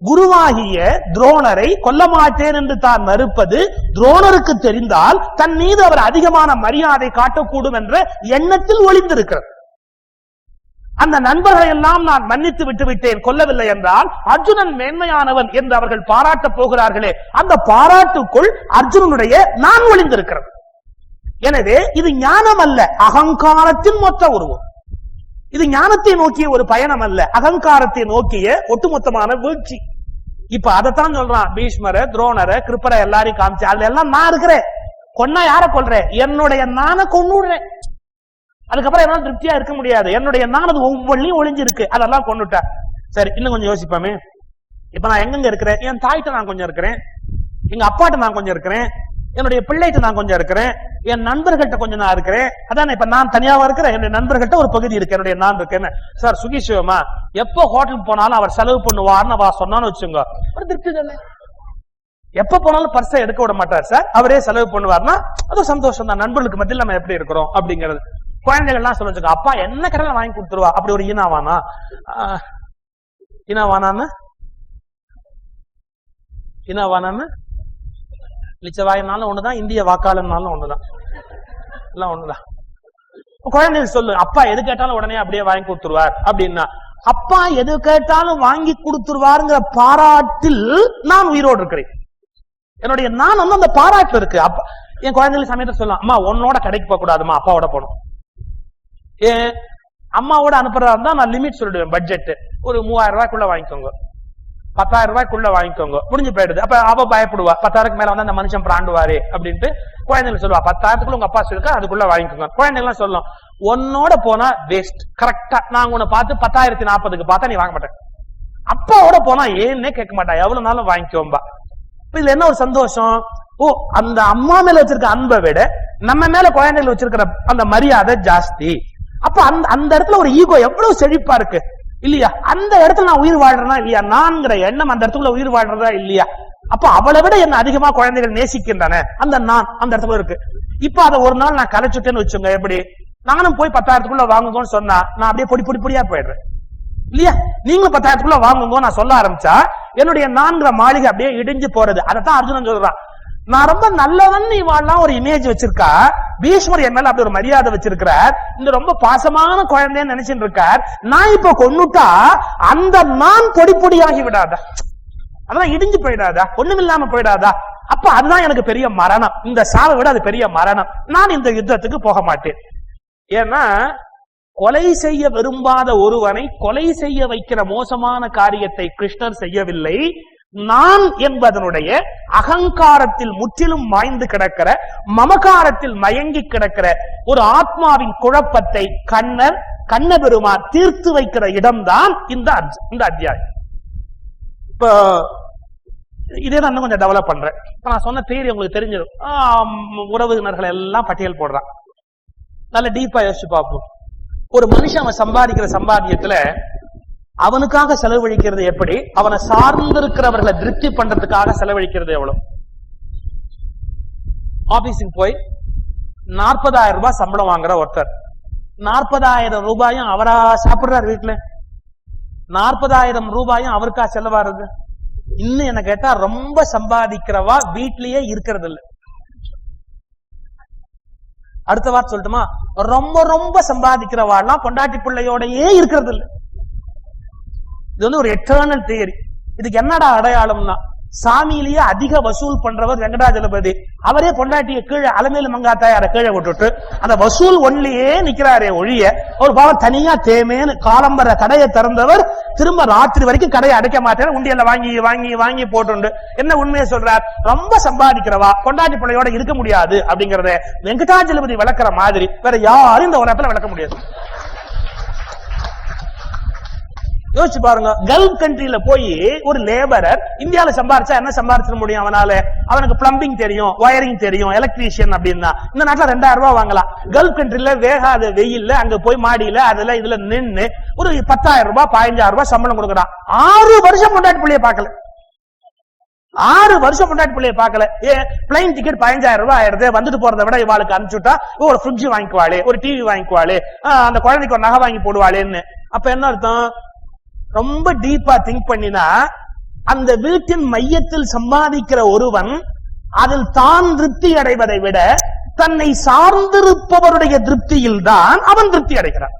குருவாகிய துரோணரை கொல்ல மாட்டேன் என்று தான் மறுப்பது துரோணருக்கு தெரிந்தால் தன் மீது அவர் அதிகமான மரியாதை காட்டக்கூடும் என்ற எண்ணத்தில் ஒளிந்திருக்கிறது. அந்த நண்பர்களை எல்லாம் நான் மன்னித்து விட்டு விட்டேன், கொல்லவில்லை என்றால் அர்ஜுனன் மேன்மையானவன் என்று அவர்கள் பாராட்டப் போகிறார்களே, அந்த பாராட்டுக்குள் அர்ஜுனனுடைய நான் ஒளிந்திருக்கிறது. எனவே இது ஞானம் அல்ல, அகங்காரத்தின் மொத்த உருவம். இது ஞானத்தை நோக்கிய ஒரு பயணம் அல்ல, அகங்காரத்தை நோக்கிய ஒட்டுமொத்தமான வீழ்ச்சி. இப்ப அதைத்தான் சொல்றான். பீஷ்மர, துரோணர, கிருப்பர எல்லாரையும் காமிச்சு, அதுல எல்லாம் நான் இருக்கிறேன். கொன்னா யார கொல்றேன்? என்னுடைய நானை கொன்னுடுறேன். அதுக்கப்புறம் என்னால திருப்தியா இருக்க முடியாது. என்னுடைய நான் அது ஒவ்வொன்றையும் ஒளிஞ்சிருக்கு, அதெல்லாம் கொண்டுட்டேன். சரி, இன்னும் கொஞ்சம் யோசிப்போமே. இப்ப நான் எங்க இருக்கிறேன்? என் தாய்கிட்ட நான் கொஞ்சம் இருக்கிறேன், எங்க அப்பாட்ட நான் கொஞ்சம் இருக்கிறேன், என்னுடைய பிள்ளைகிட்ட நான் கொஞ்சம் இருக்கிறேன், என் நண்பர்கள்ட்ட கொஞ்சம் நான் இருக்கிறேன். அதான் இப்ப நான் தனியாவா இருக்கிறேன், என்னுடைய நண்பர்கள்ட்ட ஒரு பகுதி இருக்கு, என்னுடைய நான் இருக்கேன்னு. சார் சுகி சிவமா எப்ப ஹோட்டலுக்கு போனாலும் அவர் செலவு பண்ணுவார்னு அவ சொன்னான்னு வச்சுங்க, திருப்தி தானே. எப்ப போனாலும் பர்ஸை எடுக்க விட மாட்டார் சார், அவரே செலவு பண்ணுவார்னா அது சந்தோஷம் தான். நண்பர்களுக்கு மத்தியில் நம்ம எப்படி இருக்கிறோம் அப்படிங்கிறது. குழந்தைகள்லாம் சொல்ல வச்சுக்கோ, அப்பா என்ன கடலை வாங்கி கொடுத்துருவா, அப்படி ஒரு ஈனாவானா? ஈனாவானான்னு லிச்ச வாயினாலும் ஒண்ணுதான், இந்திய வாக்காளர்னாலும் ஒண்ணுதான், எல்லாம் ஒண்ணுதான். குழந்தைகள் சொல்லு, அப்பா எது கேட்டாலும் உடனே அப்படியே வாங்கி கொடுத்துருவார் அப்படின்னா, அப்பா எது கேட்டாலும் வாங்கி கொடுத்துருவாருங்கிற பாராட்டில் நான் உயிரோடு இருக்கிறேன். என்னுடைய நான் வந்து அந்த பாராட்டு இருக்கு. அப்பா என் குழந்தைகள் சமயத்தை சொல்லலாம், அம்மா உன்னோட கடைக்கு போக கூடாதுமா, அப்பாவோட போகணும். ஏன்? அம்மாவோட அனுப்புறதா இருந்தா நான் லிமிட் சொல்லிடுவேன். பட்ஜெட் ஒரு 3000 ரூபாய்க்குள்ள வாங்கிக்கோங்க, 10,000 ரூபாய்க்குள்ள வாங்கிக்கோங்க, முடிஞ்சு போயிடுது. அப்ப அவ பயப்படுவா, 10,000 மேல வந்து அந்த மனுஷன் பிராண்டுவாரு அப்படின்ட்டு குழந்தைங்க சொல்லுவா 10,000 உங்க அப்பா சொல்லிருக்கா, அதுக்குள்ள வாங்கிக்கோங்க. குழந்தைங்கலாம் சொல்லும், உன்னோட போனா வேஸ்ட், கரெக்டா நாங்க உன்னை பார்த்து 10,040 பார்த்தா நீ வாங்க மாட்டேன். அப்பாவோட போனா ஏன்னே கேட்க மாட்டா, எவ்வளவு நாளும் வாங்கிக்கோம்பா. இதுல என்ன ஒரு சந்தோஷம், ஓ அந்த அம்மா மேல வச்சிருக்க அன்பை விட நம்ம மேல குழந்தைகள் வச்சிருக்கிற அந்த மரியாதை ஜாஸ்தி. அப்ப அந்த இடத்துல ஒரு ஈகோ எவ்வளவு செழிப்பா இருக்கு இல்லையா? அந்த இடத்துல நான் உயிர் வாழ்றேனா இல்லையா, நான்கிற எண்ணம் அந்த இடத்துல உயிர் வாழ்றதா இல்லையா? அப்ப அவளை விட என்ன அதிகமா குழந்தைகள் நேசிக்கின்றன, அந்த நான் அந்த இடத்துல இருக்கு. இப்ப அதை ஒரு நாள் நான் கலைச்சுட்டேன்னு வச்சுங்க, எப்படி நானும் போய் 10,000 வாங்குங்கன்னு சொன்னா நான் அப்படியே பொடியா போயிடுறேன் இல்லையா? நீங்களும் 10,000 வாங்குங்க நான் சொல்ல ஆரம்பிச்சா என்னுடைய நான்கிற மாளிகை அப்படியே இடிஞ்சு போறது. அதைத்தான் அர்ஜுனன் சொல்றான், நான் ரொம்ப நல்லவன் இவாள்லாம் ஒரு இமேஜ் வச்சிருக்கா, பீஷ்மர் என் மேல அப்படி ஒரு மரியாதை வச்சிருக்கிறார், இந்த ரொம்ப பாசமான குழந்தைன்னு நினைச்சிட்டு இருக்கார், நான் இப்ப கொன்னுட்டா அந்த நான் பொடியாகி விடாதா, அதெல்லாம் இடிஞ்சு போயிடாதா, ஒண்ணுமில்லாம போயிடாதா? அப்ப அதுதான் எனக்கு பெரிய மரணம், இந்த சாவை விட அது பெரிய மரணம், நான் இந்த யுத்தத்துக்கு போக மாட்டேன். ஏன்னா கொலை செய்ய விரும்பாத ஒருவனை கொலை செய்ய வைக்கிற மோசமான காரியத்தை கிருஷ்ணர் செய்யவில்லை. நான் என்பதனுடைய அகங்காரத்தில் முற்றிலும் மாய்ந்து கிடக்கிற, மமகாரத்தில் மயங்கி கிடக்கிற ஒரு ஆத்மாவின் குழப்பத்தை கண்ணபெருமான் தீர்த்து வைக்கிற இடம்தான் இந்த அத்தியாயம். இப்போ இதே நான் கொஞ்சம் டெவலப் பண்றேன். இப்ப நான் சொன்ன தியரி உங்களுக்கு தெரிஞ்சிடும். உறவினர்கள் எல்லாம் பட்டியல் போடுறான், நல்ல டீப்பா யோசிச்சு பார்ப்போம். ஒரு மனுஷன் அவன் சம்பாதிக்கிற சம்பாத்தியத்துல அவனுக்காக செலவழிக்கிறது எப்படி, அவனை சார்ந்திருக்கிறவர்களை திருப்தி பண்றதுக்காக செலவழிக்கிறது எவ்வளவு? ஆபீஸுக்கு போய் 40,000 ரூபாய் சம்பளம் வாங்குற ஒருத்தர் 40,000 ரூபாயும் அவரா சாப்பிடுறாரு வீட்டுல, 40,000 ரூபாயும் அவருக்கா செலவாருது. இன்னும் என்ன கேட்டா ரொம்ப சம்பாதிக்கிறவா வீட்லயே இருக்கிறது இல்ல. அடுத்த வார்த்தை சொல்லட்டுமா, ரொம்ப சம்பாதிக்கிறவாள்லாம் பொண்டாட்டி பிள்ளையோடயே இருக்கிறது இல்ல. இது வந்து ஒரு எட்டர்னல் தியரி. இதுக்கு என்னடா அடையாளம்னா, சாமியிலேயே அதிக வசூல் பண்றவர் வெங்கடாஜலபதி, அவரே பொண்டாட்டிய கீழே அலமேலு மங்காத்தாயார கீழே விட்டுட்டு அந்த வசூல் ஒன்லியே நிக்கிறாரே ஒழிய, ஒரு பாவம் தனியா தேமேன்னு காலம்பர கடையை திறந்தவர் திரும்ப ராத்திரி வரைக்கும் கடையை அடைக்க மாட்டேன், உண்டியல்ல வாங்கி வாங்கி வாங்கி போட்டு என்ன உண்மையை சொல்றார், ரொம்ப சம்பாதிக்கிறவா பொண்டாட்டி பிள்ளையோட இருக்க முடியாது அப்படிங்கறத வெங்கடாஜலபதி விளக்குற மாதிரி வேற யாரும் இந்த உலகத்துல விளக்க முடியாது. யோசிச்சு பாருங்க, கல்ஃப் கண்ட்ரியில போய் ஒரு லேபரர் இந்தியாவில சம்பாரிச்சா என்ன சம்பாதிச்சிட முடியும் அவனால? அவனுக்கு பிளம்பிங் தெரியும், வயரிங் தெரியும், எலக்ட்ரீஷியன் அப்படின்னா இந்த நாட்டுல 2,000 ரூபாய் வாங்கலாம். கல்ஃப் கண்ட்ரியில வேகாத வெயில்ல அங்க போய் மாடியில அதுல இதுல நின்று ஒரு 10,000 ரூபாய் 15,000 ரூபாய் சம்பளம் கொடுக்கறான். 6 வருஷம் பொண்டாட்டி பிள்ளைய பாக்கல, 6 வருஷம் பொண்டாட்டி பிள்ளைய பாக்கல. பிளைன் டிக்கெட் 15,000 ரூபாய் ஆயிருது, வந்துட்டு போறதை விட இவாளுக்கு அனுப்பிச்சுட்டா ஒரு ஃப்ரிட்ஜ் வாங்கிக்குவாளே, ஒரு டிவி வாங்கிக்குவாளே, அந்த குழந்தைக்கு ஒரு நகை வாங்கி போடுவாளேன்னு. அப்ப என்ன அர்த்தம்? ரொம்ப டீப்பா திங்க் பண்ணினா அந்த வீட்டின் மையத்தில் சம்பாதிக்கிற ஒருவன் அதில் தான் திருப்தி அடைவதை விட தன்னை சார்ந்திருப்பவருடைய திருப்தியில் தான் அவன் திருப்தி அடைகிறான்.